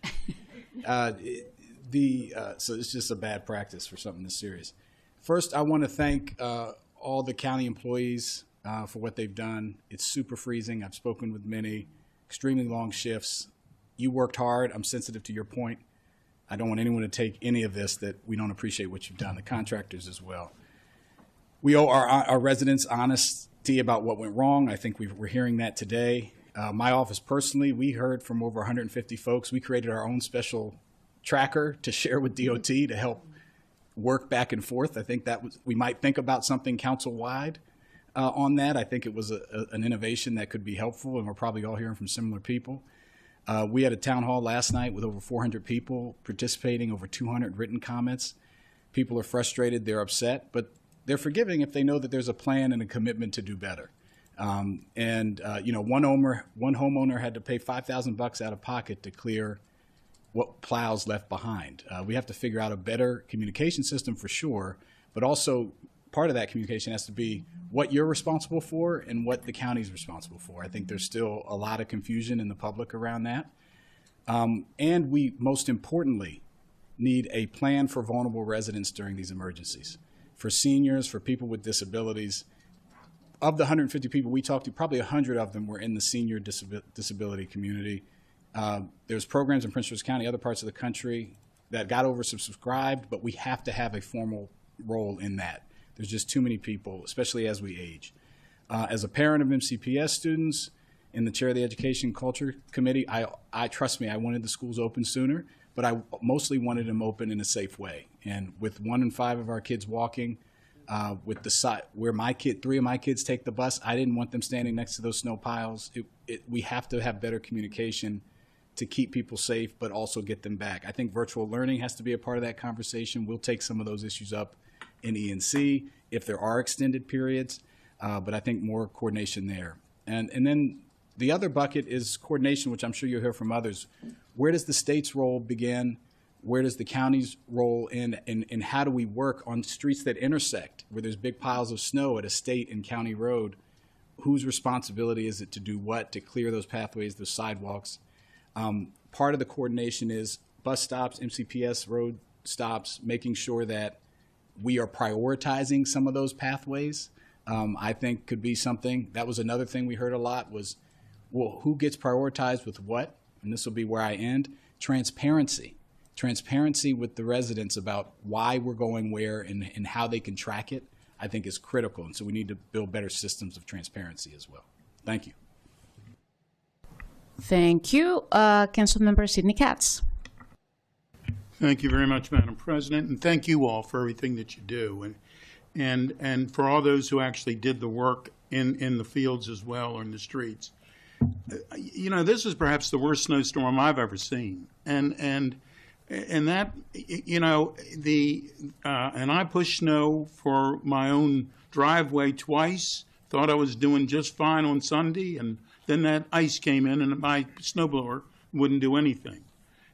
So it's just a bad practice for something this serious. First, I want to thank all the county employees for what they've done. It's super freezing. I've spoken with many, extremely long shifts. You worked hard. I'm sensitive to your point. I don't want anyone to take any of this that we don't appreciate what you've done, the contractors as well. We owe our residents honesty about what went wrong. I think we're hearing that today. My office personally, we heard from over 150 folks. We created our own special tracker to share with DOT to help work back and forth. I think we might think about something council-wide on that. I think it was an innovation that could be helpful, and we're probably all hearing from similar people. We had a town hall last night with over 400 people participating, over 200 written comments. People are frustrated, they're upset, but they're forgiving if they know that there's a plan and a commitment to do better. One homeowner had to pay $5,000 out of pocket to clear what plows left behind. We have to figure out a better communication system for sure, but also part of that communication has to be what you're responsible for and what the county's responsible for. I think there's still a lot of confusion in the public around that. And we, most importantly, need a plan for vulnerable residents during these emergencies. For seniors, for people with disabilities. Of the 150 people we talked to, probably 100 of them were in the senior disability community. There's programs in Prince George's County, other parts of the country that got oversubscribed, but we have to have a formal role in that. There's just too many people, especially as we age. As a parent of MCPS students and the chair of the Education Culture Committee, I trust me, I wanted the schools open sooner, but I mostly wanted them open in a safe way. And with 1 in 5 of our kids walking, with the side where 3 of my kids take the bus, I didn't want them standing next to those snow piles. We have to have better communication to keep people safe, but also get them back. I think virtual learning has to be a part of that conversation. We'll take some of those issues up in E&C if there are extended periods, but I think more coordination there. And then the other bucket is coordination, which I'm sure you'll hear from others. Where does the state's role begin? Where does the county's role in, and how do we work on streets that intersect, where there's big piles of snow at a state and county road? Whose responsibility is it to do what, to clear those pathways, those sidewalks? Part of the coordination is bus stops, MCPS road stops, making sure that we are prioritizing some of those pathways. I think could be something. That was another thing we heard a lot was, well, who gets prioritized with what? And this will be where I end. Transparency with the residents about why we're going where and how they can track it, I think is critical. And so we need to build better systems of transparency as well. Thank you. Thank you. Councilmember Sidney Katz. Thank you very much, Madam President, and thank you all for everything that you do, and for all those who actually did the work in the fields as well or in the streets. You know, this is perhaps the worst snowstorm I've ever seen, and that, you know, and I pushed snow for my own driveway twice. Thought I was doing just fine on Sunday, and then that ice came in, and my snowblower wouldn't do anything.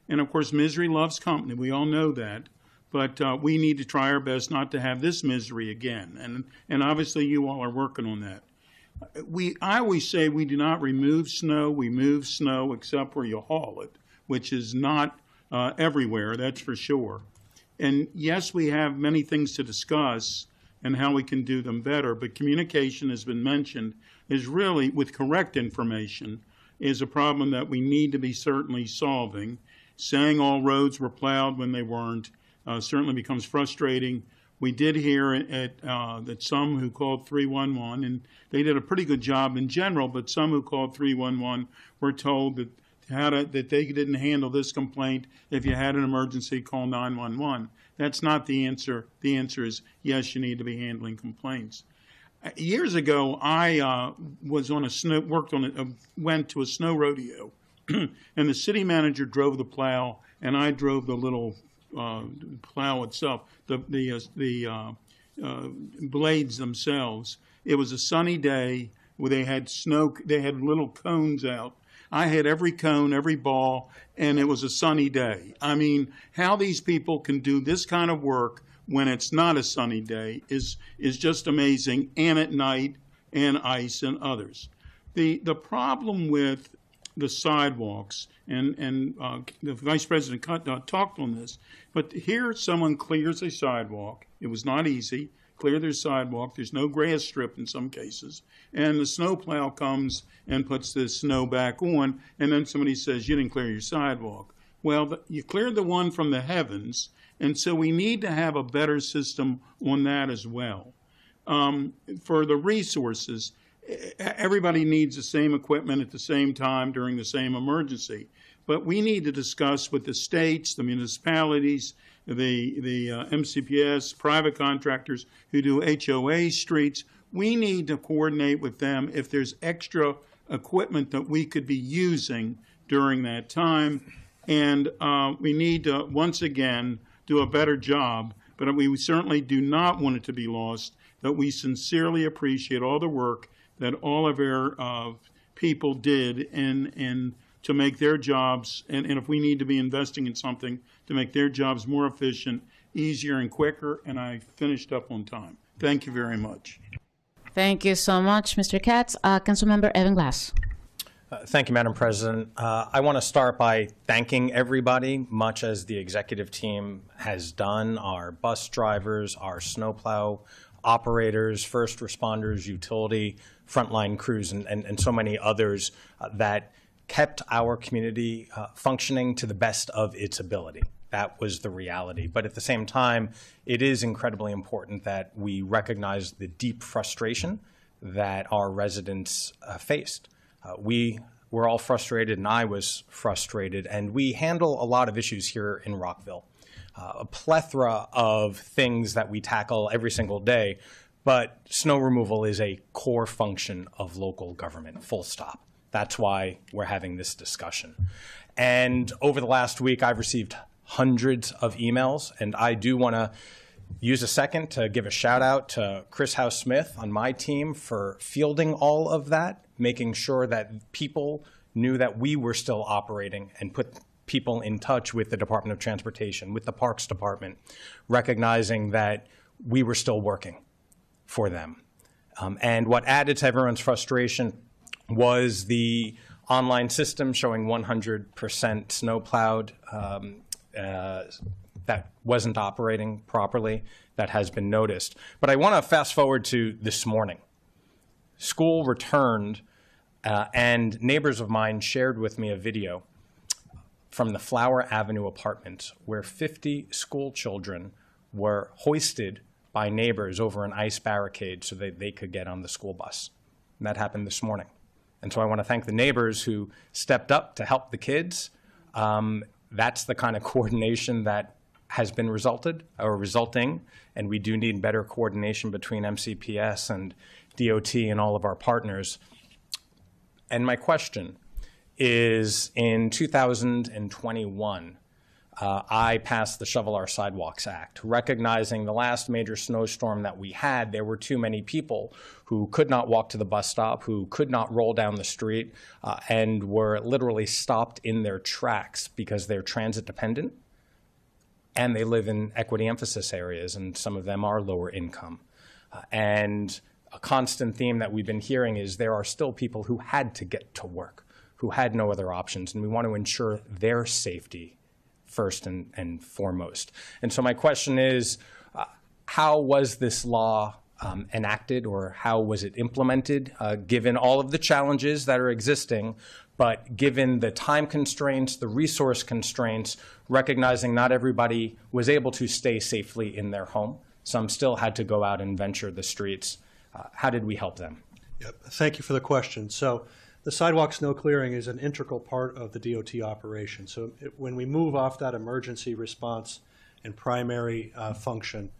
And of course, misery loves company. We all know that, but we need to try our best not to have this misery again. And obviously, you all are working on that. I always say we do not remove snow. We move snow except where you haul it, which is not everywhere, that's for sure. And yes, we have many things to discuss and how we can do them better, but communication has been mentioned is really, with correct information, is a problem that we need to be certainly solving. Saying all roads were plowed when they weren't certainly becomes frustrating. We did hear that some who called 311, and they did a pretty good job in general, but some who called 311 were told that that they didn't handle this complaint. If you had an emergency, call 911. That's not the answer. The answer is yes, you need to be handling complaints. years ago, I was on went to a snow rodeo, and the city manager drove the plow, and I drove the little plow itself, the blades themselves. It was a sunny day where they had little cones out. I had every cone, every ball, and it was a sunny day. I mean, how these people can do this kind of work when it's not a sunny day is just amazing, and at night, and ice and others. The problem with the sidewalks, and the Vice President talked on this, but here someone clears a sidewalk. It was not easy. Clear their sidewalk. There's no grass strip in some cases. And the snowplow comes and puts the snow back on, and then somebody says, you didn't clear your sidewalk. Well, you cleared the one from the heavens, and so we need to have a better system on that as well. For the resources, everybody needs the same equipment at the same time during the same emergency. But we need to discuss with the states, the municipalities, the MCPS, private contractors who do HOA streets. We need to coordinate with them if there's extra equipment that we could be using during that time. And we need to, once again, do a better job. But we certainly do not want it to be lost that we sincerely appreciate all the work that all of our people did in to make their jobs, and if we need to be investing in something to make their jobs more efficient, easier, and quicker, and I finished up on time. Thank you very much. Thank you so much, Mr. Katz. Councilmember Evan Glass. Thank you, Madam President. I want to start by thanking everybody, much as the executive team has done, our bus drivers, our snowplow operators, first responders, utility, frontline crews, and so many others that kept our community functioning to the best of its ability. That was the reality. But at the same time, it is incredibly important that we recognize the deep frustration that our residents faced. We were all frustrated, and I was frustrated, and we handle a lot of issues here in Rockville. A plethora of things that we tackle every single day, but snow removal is a core function of local government, full stop. That's why we're having this discussion. And over the last week, I've received hundreds of emails, and I do want to use a second to give a shout out to Chris House-Smith on my team for fielding all of that, making sure that people knew that we were still operating and put people in touch with the Department of Transportation, with the Parks Department, recognizing that we were still working for them. And what added to everyone's frustration was the online system showing 100% snow plowed that wasn't operating properly. That has been noticed. But I want to fast forward to this morning. School returned, and neighbors of mine shared with me a video from the Flower Avenue apartment where 50 school children were hoisted by neighbors over an ice barricade so that they could get on the school bus. And that happened this morning. And so I want to thank the neighbors who stepped up to help the kids. That's the kind of coordination that has been resulting, and we do need better coordination between MCPS and DOT and all of our partners. And my question is, in 2021, I passed the Shovel Our Sidewalks Act, recognizing the last major snowstorm that we had, there were too many people who could not walk to the bus stop, who could not roll down the street, and were literally stopped in their tracks because they're transit dependent, and they live in equity emphasis areas, and some of them are lower income. And a constant theme that we've been hearing is there are still people who had to get to work, who had no other options, and we want to ensure their safety first and foremost. And so my question is, how was this law enacted, or how was it implemented, given all of the challenges that are existing, but given the time constraints, the resource constraints, recognizing not everybody was able to stay safely in their home. Some still had to go out and venture the streets. How did we help them? Yep. Thank you for the question. So the sidewalk snow clearing is an integral part of the DOT operation. So when we move off that emergency response and primary function,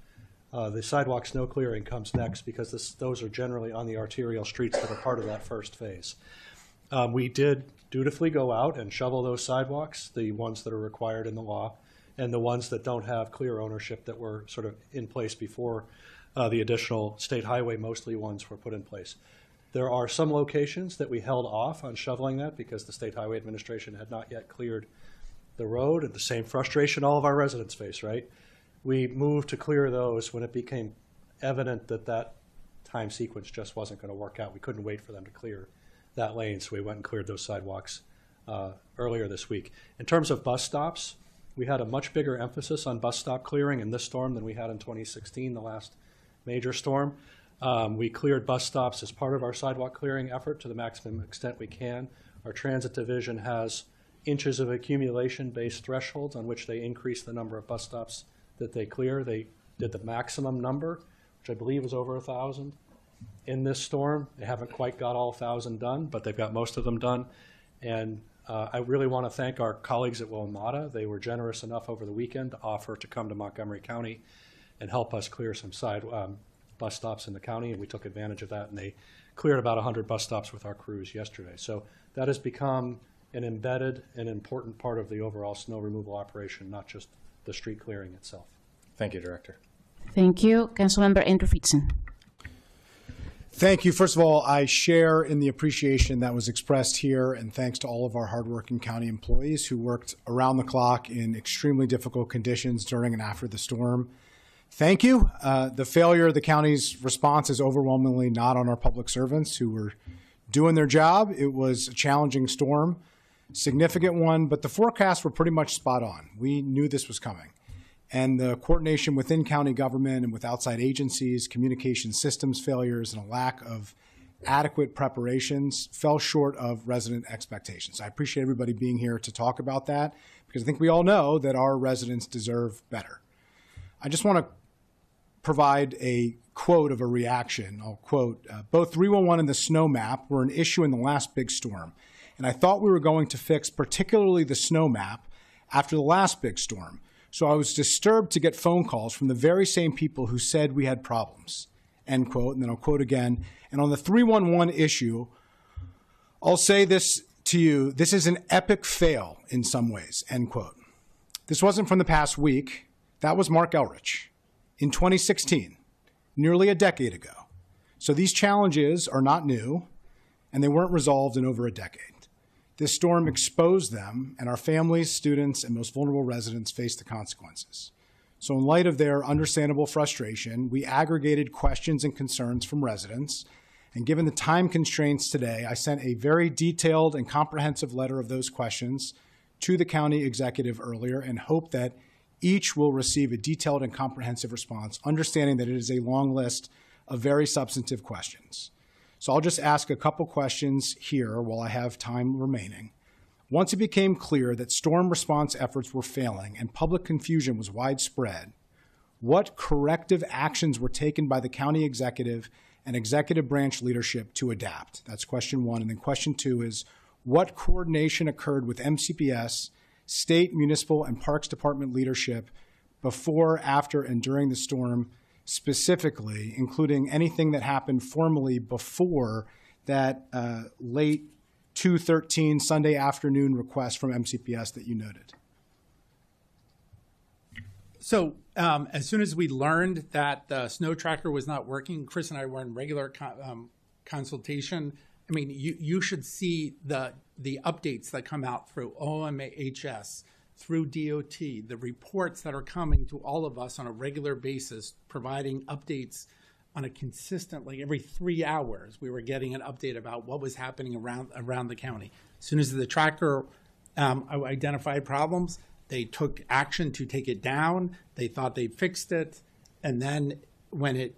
The sidewalk snow clearing comes next because those are generally on the arterial streets that are part of that first phase. We did dutifully go out and shovel those sidewalks, the ones that are required in the law, and the ones that don't have clear ownership that were sort of in place before the additional state highway, mostly ones, were put in place. There are some locations that we held off on shoveling that because the State Highway Administration had not yet cleared the road, and the same frustration all of our residents face, right? We moved to clear those when it became evident that that time sequence just wasn't going to work out. We couldn't wait for them to clear that lane, so we went and cleared those sidewalks earlier this week. In terms of bus stops, we had a much bigger emphasis on bus stop clearing in this storm than we had in 2016, the last major storm. We cleared bus stops as part of our sidewalk clearing effort to the maximum extent we can. Our transit division has inches of accumulation-based thresholds on which they increase the number of bus stops that they clear. They did the maximum number, which I believe was over 1,000 in this storm. They haven't quite got all 1,000 done, but they've got most of them done. And I really want to thank our colleagues at Wilmata. They were generous enough over the weekend to offer to come to Montgomery County and help us clear some bus stops in the county, and we took advantage of that, and they cleared about 100 bus stops with our crews yesterday. So that has become an embedded and important part of the overall snow removal operation, not just the street clearing itself. Thank you, Director. Thank you. Councilmember Andrew Fritzen. Thank you. First of all, I share in the appreciation that was expressed here, and thanks to all of our hardworking county employees who worked around the clock in extremely difficult conditions during and after the storm. Thank you. The failure of the county's response is overwhelmingly not on our public servants who were doing their job. It was a challenging storm, significant one, but the forecasts were pretty much spot on. We knew this was coming. And the coordination within county government and with outside agencies, communication systems failures, and a lack of adequate preparations fell short of resident expectations. I appreciate everybody being here to talk about that because I think we all know that our residents deserve better. I just want to provide a quote of a reaction. I'll quote, both 311 and the snow map were an issue in the last big storm. And I thought we were going to fix particularly the snow map after the last big storm. So I was disturbed to get phone calls from the very same people who said we had problems, end quote. And then I'll quote again. And on the 311 issue, I'll say this to you, this is an epic fail in some ways, end quote. This wasn't from the past week. That was Mark Elrich in 2016, nearly a decade ago. So these challenges are not new, and they weren't resolved in over a decade. This storm exposed them, and our families, students, and most vulnerable residents face the consequences. So in light of their understandable frustration, we aggregated questions and concerns from residents, and given the time constraints today, I sent a very detailed and comprehensive letter of those questions to the county executive earlier and hope that each will receive a detailed and comprehensive response, understanding that it is a long list of very substantive questions. So I'll just ask a couple questions here while I have time remaining. Once it became clear that storm response efforts were failing and public confusion was widespread, what corrective actions were taken by the county executive and executive branch leadership to adapt? That's question one. And then question two is, what coordination occurred with MCPS, state, municipal, and parks department leadership before, after, and during the storm, specifically, including anything that happened formally before that late 2/13 Sunday afternoon request from MCPS that you noted? So as soon as we learned that the snow tracker was not working, Chris and I were in regular consultation. I mean, you should see the updates that come out through OMHS, through DOT, the reports that are coming to all of us on a regular basis, providing updates on a consistent, like every 3 hours, we were getting an update about what was happening around the county. As soon as the tracker identified problems, they took action to take it down. They thought they fixed it. And then when it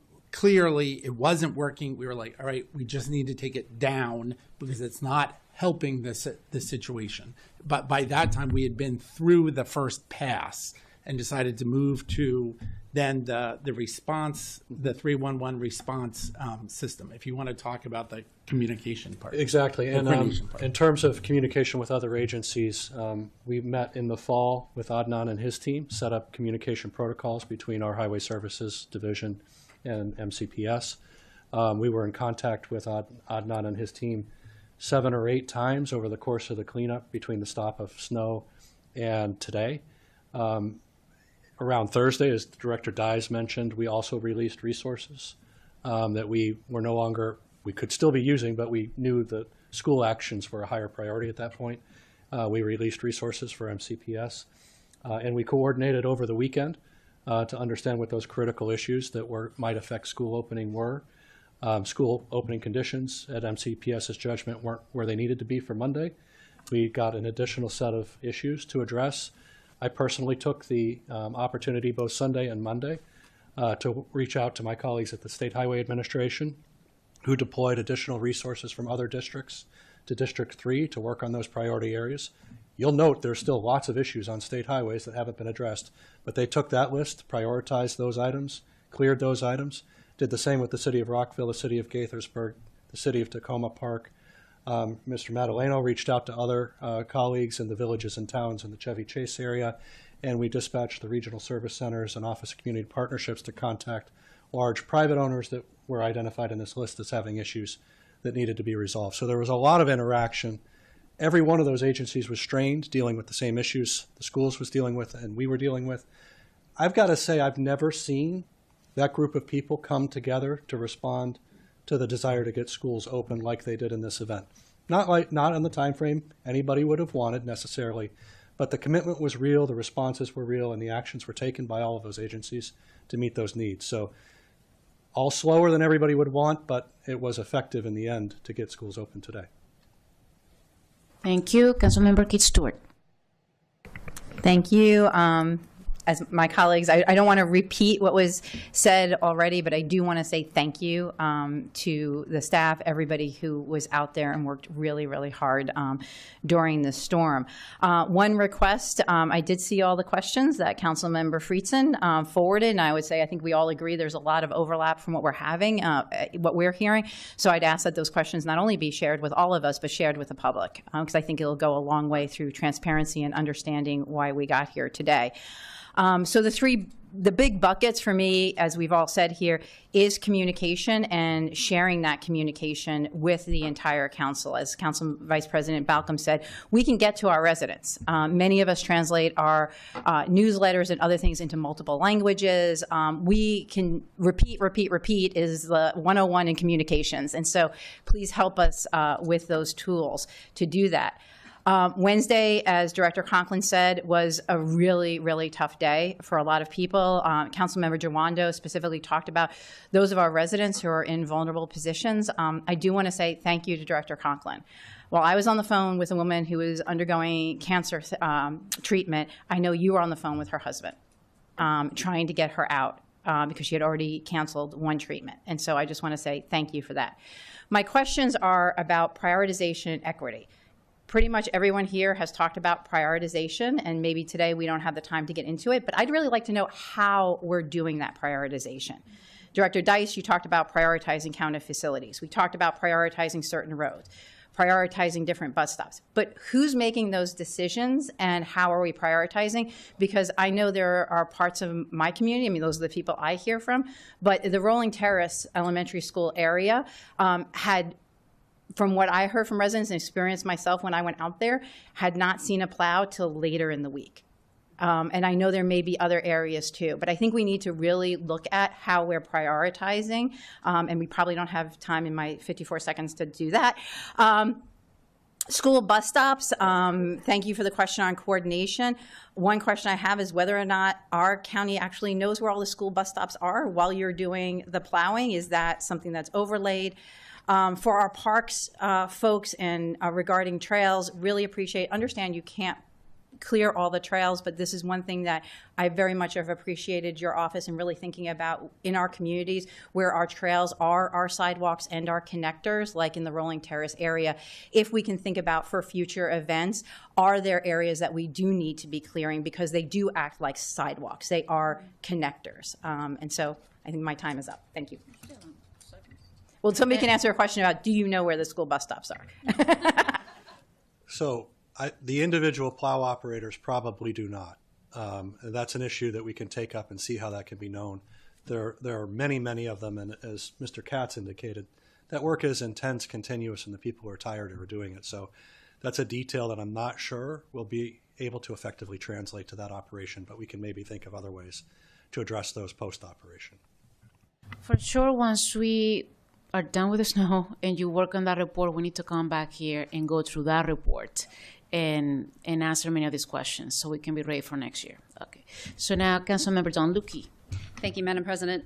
wasn't working, we were like, all right, we just need to take it down because it's not helping this situation. But by that time, we had been through the first pass and decided to move to than the response, the 311 response system, if you want to talk about the communication part. Exactly. And coordination part. in terms of communication with other agencies, we met in the fall with Adnan and his team, set up communication protocols between our Highway Services Division and MCPS. We were in contact with Adnan and his team 7 or 8 times over the course of the cleanup between the stop of snow and today. Around Thursday, as Director Dyes mentioned, we also released resources that we were no longer, we could still be using, but we knew that school actions were a higher priority at that point. We released resources for MCPS, and we coordinated over the weekend to understand what those critical issues that might affect school opening were. School opening conditions at MCPS's judgment weren't where they needed to be for Monday. We got an additional set of issues to address. I personally took the opportunity both Sunday and Monday to reach out to my colleagues at the State Highway Administration, who deployed additional resources from other districts to District 3 to work on those priority areas. You'll note there's still lots of issues on state highways that haven't been addressed, but they took that list, prioritized those items, cleared those items, did the same with the City of Rockville, the City of Gaithersburg, the City of Tacoma Park. Mr. Madaleno reached out to other colleagues in the villages and towns in the Chevy Chase area, and we dispatched the regional service centers and Office of Community Partnerships to contact large private owners that were identified in this list as having issues that needed to be resolved. So there was a lot of interaction. Every one of those agencies was strained, dealing with the same issues the schools was dealing with and we were dealing with. I've got to say, I've never seen that group of people come together to respond to the desire to get schools open like they did in this event. Not in the time frame anybody would have wanted necessarily, but the commitment was real, the responses were real, and the actions were taken by all of those agencies to meet those needs. So all slower than everybody would want, but it was effective in the end to get schools open today. Thank you. Councilmember Keith Stewart. Thank you. As my colleagues, I don't want to repeat what was said already, but I do want to say thank you to the staff, everybody who was out there and worked really, really hard during the storm. One request, I did see all the questions that Councilmember Friedson forwarded, and I would say I think we all agree there's a lot of overlap from what we're having, what we're hearing. So I'd ask that those questions not only be shared with all of us, but shared with the public, because I think it'll go a long way through transparency and understanding why we got here today. So the big buckets for me, as we've all said here, is communication and sharing that communication with the entire council. As Council Vice President Balcom said, we can get to our residents. Many of us translate our newsletters and other things into multiple languages. We can repeat is the 101 in communications. And so please help us with those tools to do that. Wednesday, as Director Conklin said, was a really, really tough day for a lot of people. Councilmember Jawando specifically talked about those of our residents who are in vulnerable positions. I do want to say thank you to Director Conklin. While I was on the phone with a woman who was undergoing cancer treatment, I know you were on the phone with her husband, trying to get her out because she had already canceled one treatment. And so I just want to say thank you for that. My questions are about prioritization and equity. Pretty much everyone here has talked about prioritization, and maybe today we don't have the time to get into it, but I'd really like to know how we're doing that prioritization. Director Dyce, you talked about prioritizing county facilities. We talked about prioritizing certain roads, prioritizing different bus stops. But who's making those decisions and how are we prioritizing? Because I know there are parts of my community, I mean, those are the people I hear from, but the Rolling Terrace Elementary School area had, from what I heard from residents and experienced myself when I went out there, had not seen a plow till later in the week. And I know there may be other areas too, but I think we need to really look at how we're prioritizing, and we probably don't have time in my 54 seconds to do that. School bus stops, thank you for the question on coordination. One question I have is whether or not our county actually knows where all the school bus stops are while you're doing the plowing. Is that something that's overlaid? For our parks folks and regarding trails, really understand you can't clear all the trails, but this is one thing that I very much have appreciated your office and really thinking about in our communities where our trails are our sidewalks and our connectors, like in the Rolling Terrace area. If we can think about for future events, are there areas that we do need to be clearing because they do act like sidewalks? They are connectors. And so I think my time is up. Thank you. Well, somebody can answer a question about, do you know where the school bus stops are? So the individual plow operators probably do not. And that's an issue that we can take up and see how that can be known. There are many, many of them, and as Mr. Katz indicated, that work is intense, continuous, and the people are tired who are doing it. So that's a detail that I'm not sure we'll be able to effectively translate to that operation, but we can maybe think of other ways to address those post-operation. For sure, once we are done with the snow and you work on that report, we need to come back here and go through that report and answer many of these questions so we can be ready for next year. Okay. So now, Councilmember Don Lukey. Thank you, Madam President.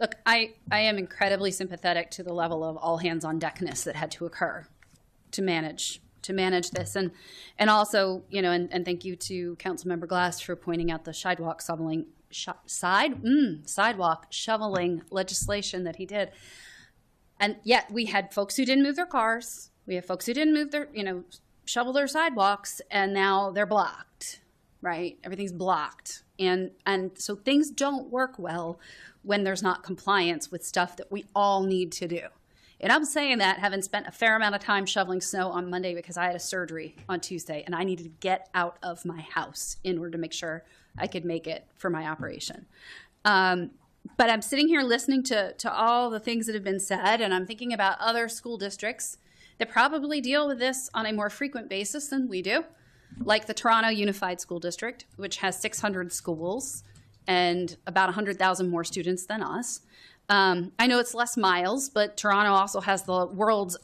Look, I am incredibly sympathetic to the level of all hands on deckness that had to occur to manage this, and also, you know, and thank you to Councilmember Glass for pointing out the sidewalk shoveling legislation that he did. And yet we had folks who didn't move their cars. We have folks who didn't move their, shovel their sidewalks, and now they're blocked, right? Everything's blocked. And so things don't work well when there's not compliance with stuff that we all need to do. And I'm saying that having spent a fair amount of time shoveling snow on Monday because I had a surgery on Tuesday and I needed to get out of my house in order to make sure I could make it for my operation. But I'm sitting here listening to all the things that have been said, and I'm thinking about other school districts that probably deal with this on a more frequent basis than we do, like the Toronto Unified School District, which has 600 schools and about 100,000 more students than us. I know it's less miles, but Toronto also has the world's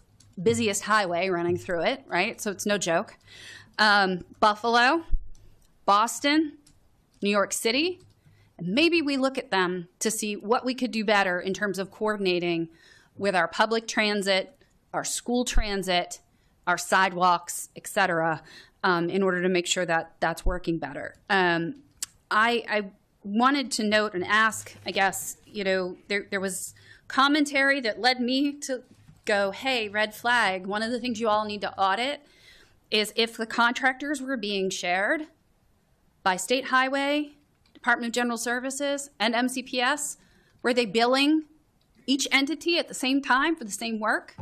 busiest highway running through it, right? So it's no joke. Buffalo, Boston, New York City, and maybe we look at them to see what we could do better in terms of coordinating with our public transit, our school transit, our sidewalks, et cetera, in order to make sure that that's working better. I wanted to note and ask, I guess, there was commentary that led me to go, hey, red flag. One of the things you all need to audit is if the contractors were being shared by State Highway, Department of General Services, and MCPS, were they billing each entity at the same time for the same work?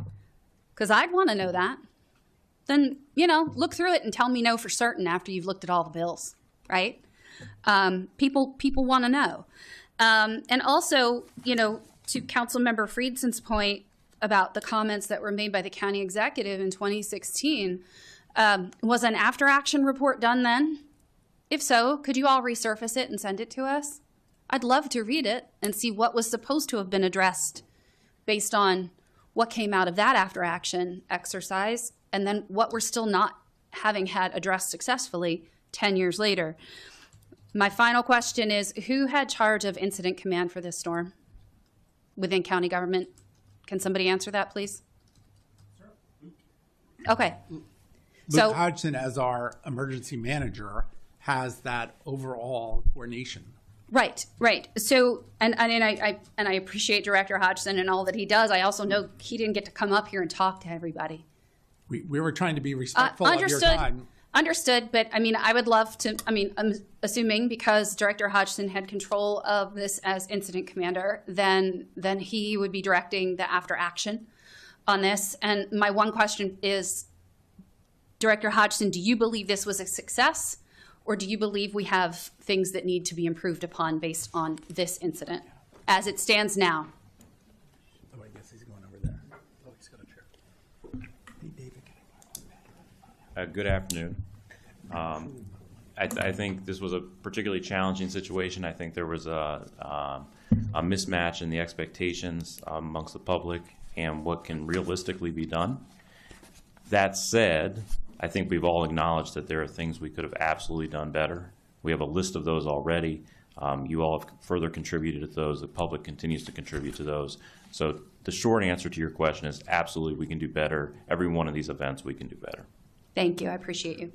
Because I'd want to know that. Then, look through it and tell me no for certain after you've looked at all the bills, right? People want to know. And also, to Councilmember Friedson's point about the comments that were made by the county executive in 2016, was an after-action report done then? If so, could you all resurface it and send it to us? I'd love to read it and see what was supposed to have been addressed based on what came out of that after-action exercise, and then what we're still not having had addressed successfully 10 years later. My final question is, who had charge of incident command for this storm within county government? Can somebody answer that, please? Okay. Luke Hodgson, as our emergency manager, has that overall coordination. Right. So, and I appreciate Director Hodgson and all that he does. I also know he didn't get to come up here and talk to everybody. We were trying to be respectful of your time. Understood, but I would love to, I'm assuming because Director Hodgson had control of this as incident commander, then he would be directing the after action on this. And my one question is, Director Hodgson, do you believe this was a success, or do you believe we have things that need to be improved upon based on this incident as it stands now? Oh, I guess he's going over there. Oh, he's got a chair. Hey, David. Good afternoon. I think this was a particularly challenging situation. I think there was a mismatch in the expectations amongst the public and what can realistically be done. That said, I think we've all acknowledged that there are things we could have absolutely done better. We have a list of those already. You all have further contributed to those. The public continues to contribute to those. So the short answer to your question is absolutely we can do better. Every one of these events we can do better. Thank you. I appreciate you.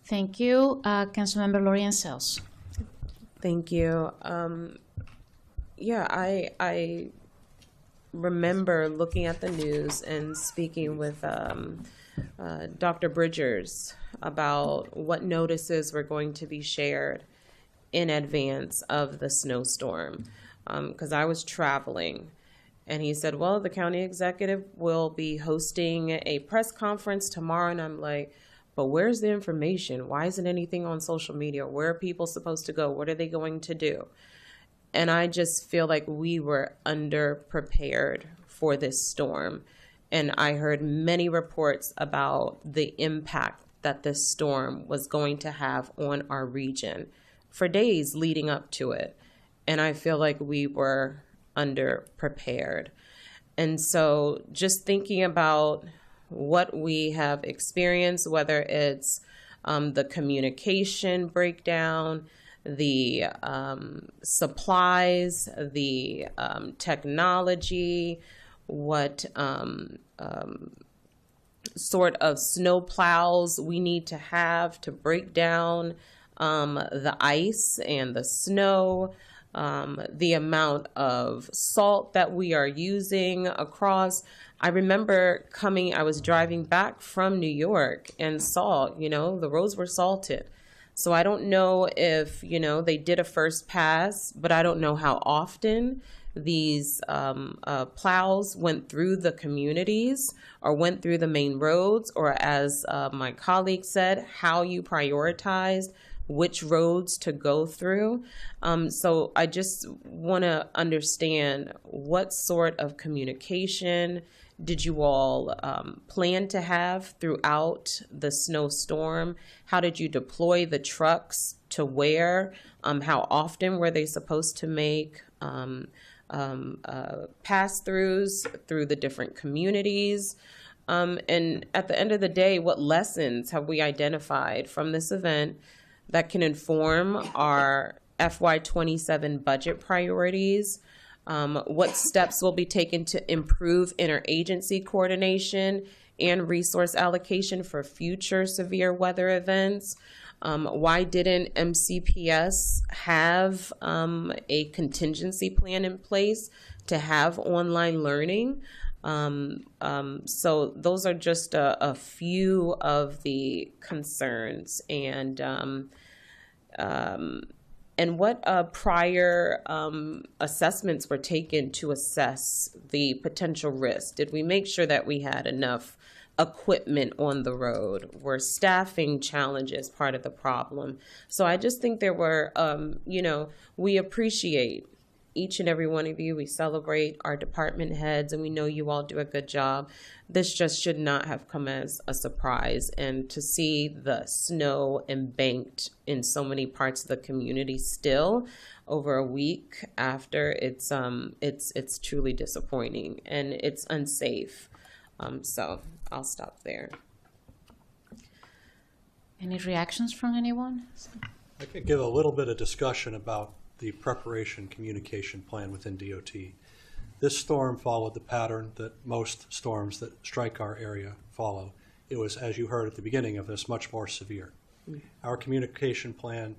Thank you. Councilmember Lorian Sells. Thank you. Yeah, I remember looking at the news and speaking with Dr. Bridgers about what notices were going to be shared in advance of the snowstorm, because I was traveling. And he said, well, the county executive will be hosting a press conference tomorrow. And I'm like, but where's the information? Why isn't anything on social media? Where are people supposed to go? What are they going to do? And I just feel like we were underprepared for this storm. And I heard many reports about the impact that this storm was going to have on our region for days leading up to it. And I feel like we were underprepared. And so just thinking about what we have experienced, whether it's the communication breakdown, the supplies, the technology, what sort of snow plows we need to have to break down the ice and the snow, the amount of salt that we are using across. I remember I was driving back from New York and saw, the roads were salted. So I don't know if, they did a first pass, but I don't know how often these plows went through the communities or went through the main roads, or as my colleague said, how you prioritized which roads to go through. So I just want to understand what sort of communication did you all plan to have throughout the snowstorm? How did you deploy the trucks to where? How often were they supposed to make pass-throughs through the different communities? And at the end of the day, what lessons have we identified from this event that can inform our FY27 budget priorities? What steps will be taken to improve interagency coordination and resource allocation for future severe weather events? Why didn't MCPS have a contingency plan in place to have online learning? So those are just a few of the concerns, and what prior assessments were taken to assess the potential risk? Did we make sure that we had enough equipment on the road? Were staffing challenges part of the problem? So I just think there were, we appreciate each and every one of you. We celebrate our department heads, and we know you all do a good job. This just should not have come as a surprise. And to see the snow embanked in so many parts of the community still over a week after, it's truly disappointing, and it's unsafe. So I'll stop there. Any reactions from anyone? I could give a little bit of discussion about the preparation communication plan within DOT. This storm followed the pattern that most storms that strike our area follow. It was, as you heard at the beginning of this, much more severe. Our communication plan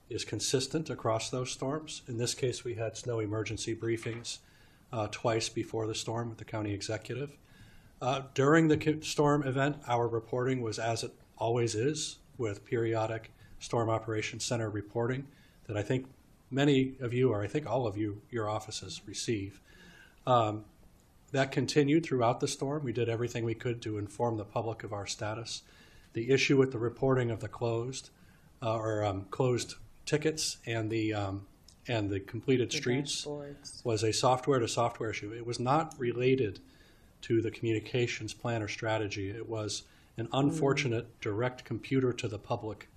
is consistent across those storms. In this case, we had snow emergency briefings twice before the storm with the county executive. During the storm event, our reporting was as it always is, with periodic Storm Operations Center reporting that I think many of you, or I think all of you, your offices receive. That continued throughout the storm. We did everything we could to inform the public of our status. The issue with the reporting of the closed tickets and the completed streets was a software-to-software issue. It was not related to the communications plan or strategy. It was an unfortunate direct computer to the public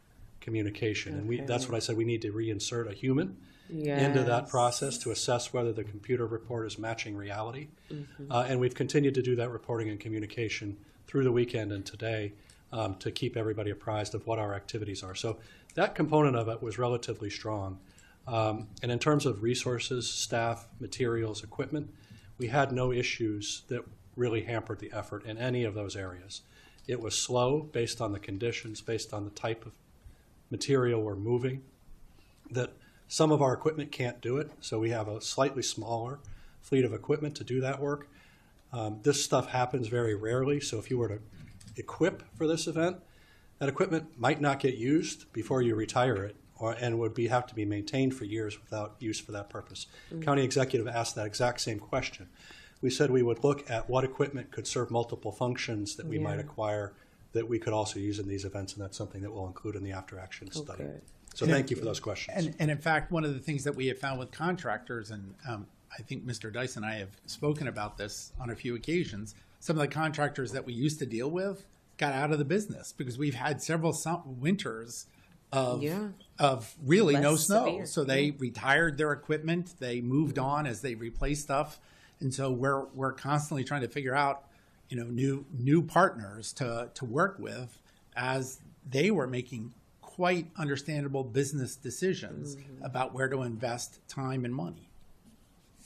communication. And that's what I said, we need to reinsert a human into that process to assess whether the computer report is matching reality. And we've continued to do that reporting and communication through the weekend and today to keep everybody apprised of what our activities are. So that component of it was relatively strong. And in terms of resources, staff, materials, equipment, we had no issues that really hampered the effort in any of those areas. It was slow based on the conditions, based on the type of material we're moving, that some of our equipment can't do it, so we have a slightly smaller fleet of equipment to do that work. This stuff happens very rarely, so if you were to equip for this event, that equipment might not get used before you retire it, and would have to be maintained for years without use for that purpose. County executive asked that exact same question. We said we would look at what equipment could serve multiple functions that we might acquire that we could also use in these events, and that's something that we'll include in the after-action study. So thank you for those questions. And in fact, one of the things that we have found with contractors, and I think Mr. Dice and I have spoken about this on a few occasions, some of the contractors that we used to deal with got out of the business because we've had several winters of really no snow. severe. So they retired their equipment, they moved on as they replaced stuff. And so we're constantly trying to figure out, new partners to work with as they were making quite understandable business decisions about where to invest time and money.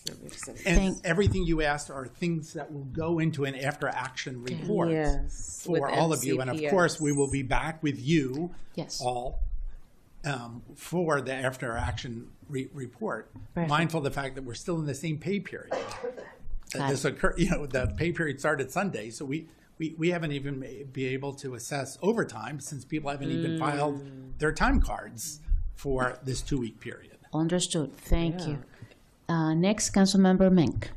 That makes sense. And everything you asked are things that will go into an after-action report Yes, for with all of you. And of course, we will MCPS. be back with you Yes. all for the after-action report, mindful of the fact that we're still in the same pay period. That this occur, the pay period started Sunday, so we haven't even be able to assess overtime since people haven't even filed their time cards for this 2-week period. Understood. Thank you. Next, Councilmember Mink.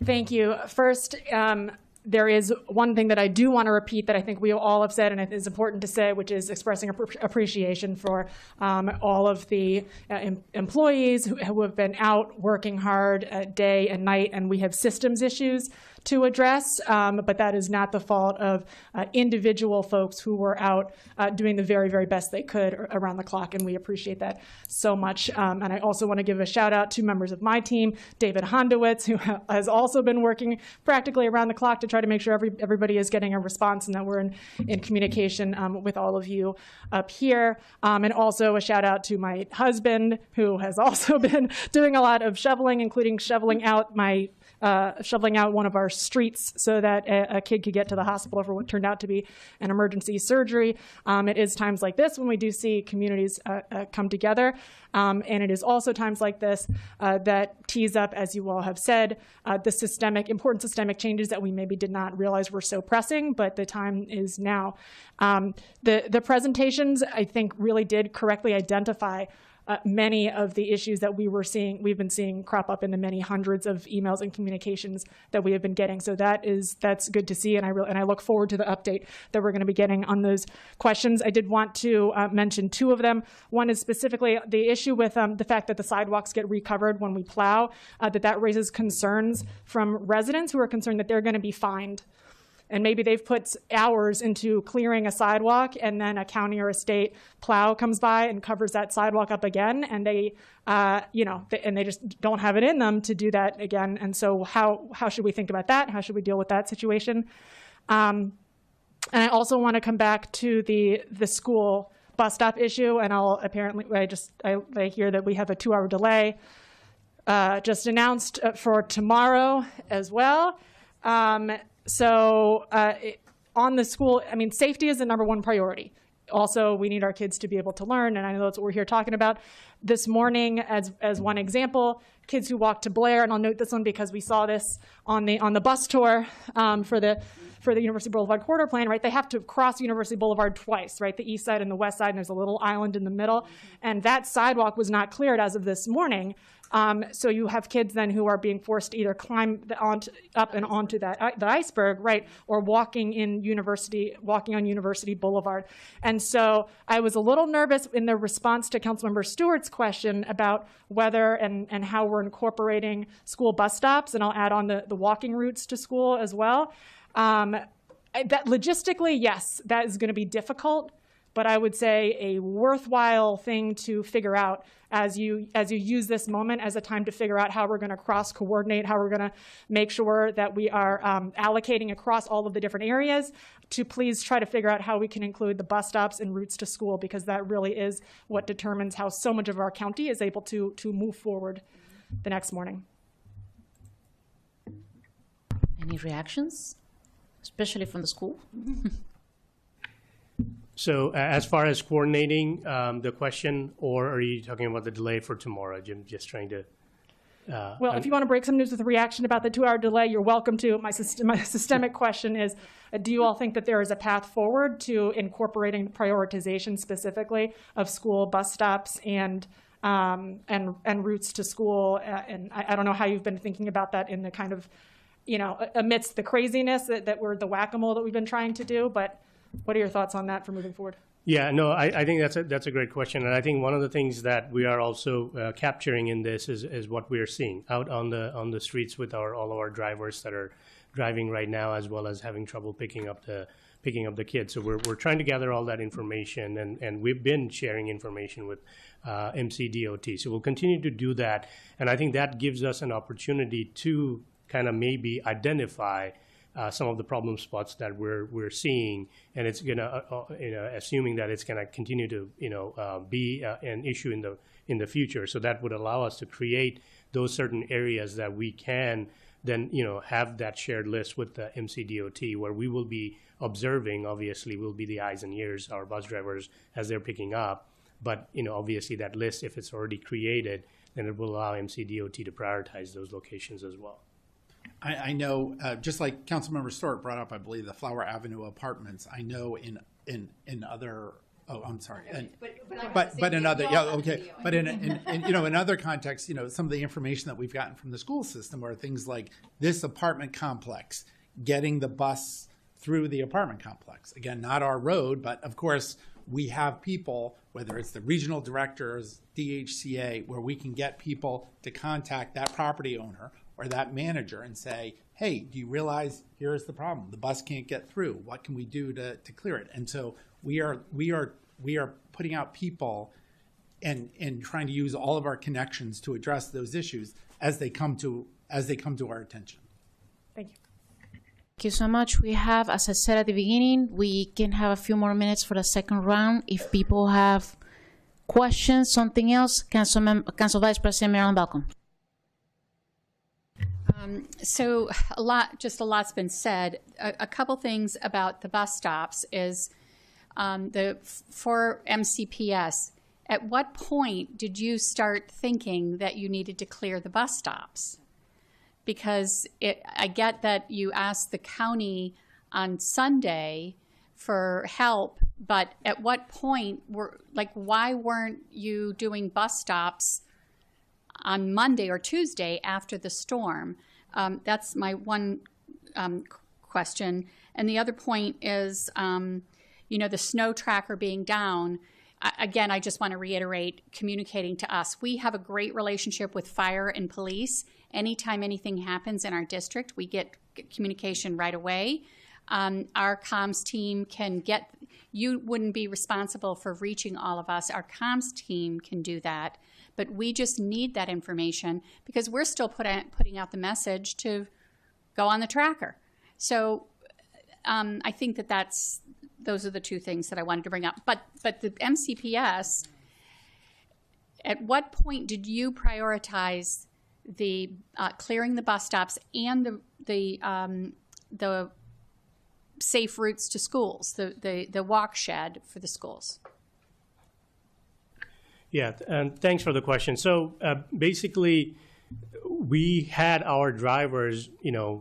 Thank you. First, there is one thing that I do want to repeat that I think we all have said and it is important to say, which is expressing appreciation for all of the employees who have been out working hard day and night, and we have systems issues to address, but that is not the fault of individual folks who were out doing the very, very best they could around the clock, and we appreciate that so much. And I also want to give a shout out to members of my team, David Hondowitz, who has also been working practically around the clock to try to make sure everybody is getting a response and that we're in communication with all of you up here. And also a shout out to my husband, who has also been doing a lot of shoveling, including shoveling out one of our streets so that a kid could get to the hospital for what turned out to be an emergency surgery. It is times like this when we do see communities come together. And it is also times like this that tease up, as you all have said, the important systemic changes that we maybe did not realize were so pressing, but the time is now. The presentations, I think, really did correctly identify many of the issues that we've been seeing crop up in the many hundreds of emails and communications that we have been getting. So that's good to see, and I look forward to the update that we're going to be getting on those questions. I did want to mention 2 of them. One is specifically the issue with the fact that the sidewalks get recovered when we plow, that raises concerns from residents who are concerned that they're going to be fined. And maybe they've put hours into clearing a sidewalk, and then a county or a state plow comes by and covers that sidewalk up again, and they just don't have it in them to do that again. And so how should we think about that? How should we deal with that situation? And I also want to come back to the school bus stop issue, and I hear that we have a 2-hour delay just announced for tomorrow as well. So on the school, safety is the #1 priority. Also, we need our kids to be able to learn, and I know that's what we're here talking about. This morning, as one example, kids who walk to Blair, and I'll note this one because we saw this on the bus tour for the University Boulevard Corridor Plan, right? They have to cross University Boulevard twice, right? The east side and the west side, and there's a little island in the middle. And that sidewalk was not cleared as of this morning. So you have kids then who are being forced to either climb up and onto the iceberg, right, or walking on University Boulevard. And so I was a little nervous in the response to Councilmember Stewart's question about whether and how we're incorporating school bus stops, and I'll add on the walking routes to school as well. That logistically, yes, that is going to be difficult, but I would say a worthwhile thing to figure out as you use this moment as a time to figure out how we're going to cross-coordinate, how we're going to make sure that we are allocating across all of the different areas, to please try to figure out how we can include the bus stops and routes to school, because that really is what determines how so much of our county is able to move forward the next morning. Any reactions, especially from the school? So as far as coordinating the question, or are you talking about the delay for tomorrow, Jim? Just trying to. Well, if you want to break some news with a reaction about the 2-hour delay, you're welcome to. My systemic question is, do you all think that there is a path forward to incorporating prioritization specifically of school bus stops and routes to school? And I don't know how you've been thinking about that in the kind of, amidst the craziness that we're the whack-a-mole that we've been trying to do. But what are your thoughts on that for moving forward? Yeah, no, I think that's a great question, and I think one of the things that we are also capturing in this is what we are seeing out on the streets with all of our drivers that are driving right now, as well as having trouble picking up the kids. So we're trying to gather all that information, and we've been sharing information with MCDOT. So we'll continue to do that, and I think that gives us an opportunity to kind of maybe identify some of the problem spots that we're seeing, and it's gonna, assuming that it's gonna continue to, be an issue in the future. So that would allow us to create those certain areas that we can then, have that shared list with the MCDOT, where we will be observing. Obviously, we'll be the eyes and ears, our bus drivers, as they're picking up. But obviously, that list, if it's already created, then it will allow MCDOT to prioritize those locations as well. I know, just like Councilmember Stewart brought up, I believe the Flower Avenue apartments. I know in other. Oh, I'm sorry. But in other, yeah, okay. But in other contexts, some of the information that we've gotten from the school system are things like this apartment complex, getting the bus through the apartment complex. Again, not our road, but of course we have people, whether it's the regional directors, DHCA, where we can get people to contact that property owner or that manager and say, hey, do you realize here's the problem? The bus can't get through. What can we do to clear it? And so we are putting out people and trying to use all of our connections to address those issues as they come to our attention. Thank you. Thank you so much. We have, as I said at the beginning, we can have a few more minutes for the second round. If people have questions, something else, Council Vice President Marilyn Balcom. So a lot's been said. A couple things about the bus stops is for MCPS. At what point did you start thinking that you needed to clear the bus stops? Because I get that you asked the county on Sunday for help, but at what point why weren't you doing bus stops on Monday or Tuesday after the storm? That's my one question. And the other point is, the snow tracker being down. Again, I just want to reiterate, communicating to us. We have a great relationship with fire and police. Anytime anything happens in our district, we get communication right away. Our comms team you wouldn't be responsible for reaching all of us. Our comms team can do that. But we just need that information because we're still putting out the message to go on the tracker. So I think those are the two things that I wanted to bring up. But the MCPS, at what point did you prioritize the clearing the bus stops and the safe routes to schools, the walk shed for the schools? Yeah, and thanks for the question. So basically, we had our drivers,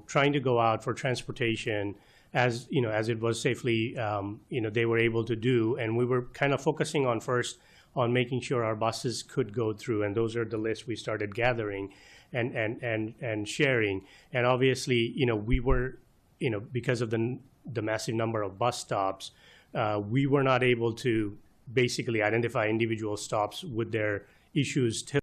trying to go out for transportation as it was safely, they were able to do, and we were kind of focusing on making sure our buses could go through, and those are the lists we started gathering and sharing. And obviously, we were, because of the massive number of bus stops, we were not able to basically identify individual stops with their issues till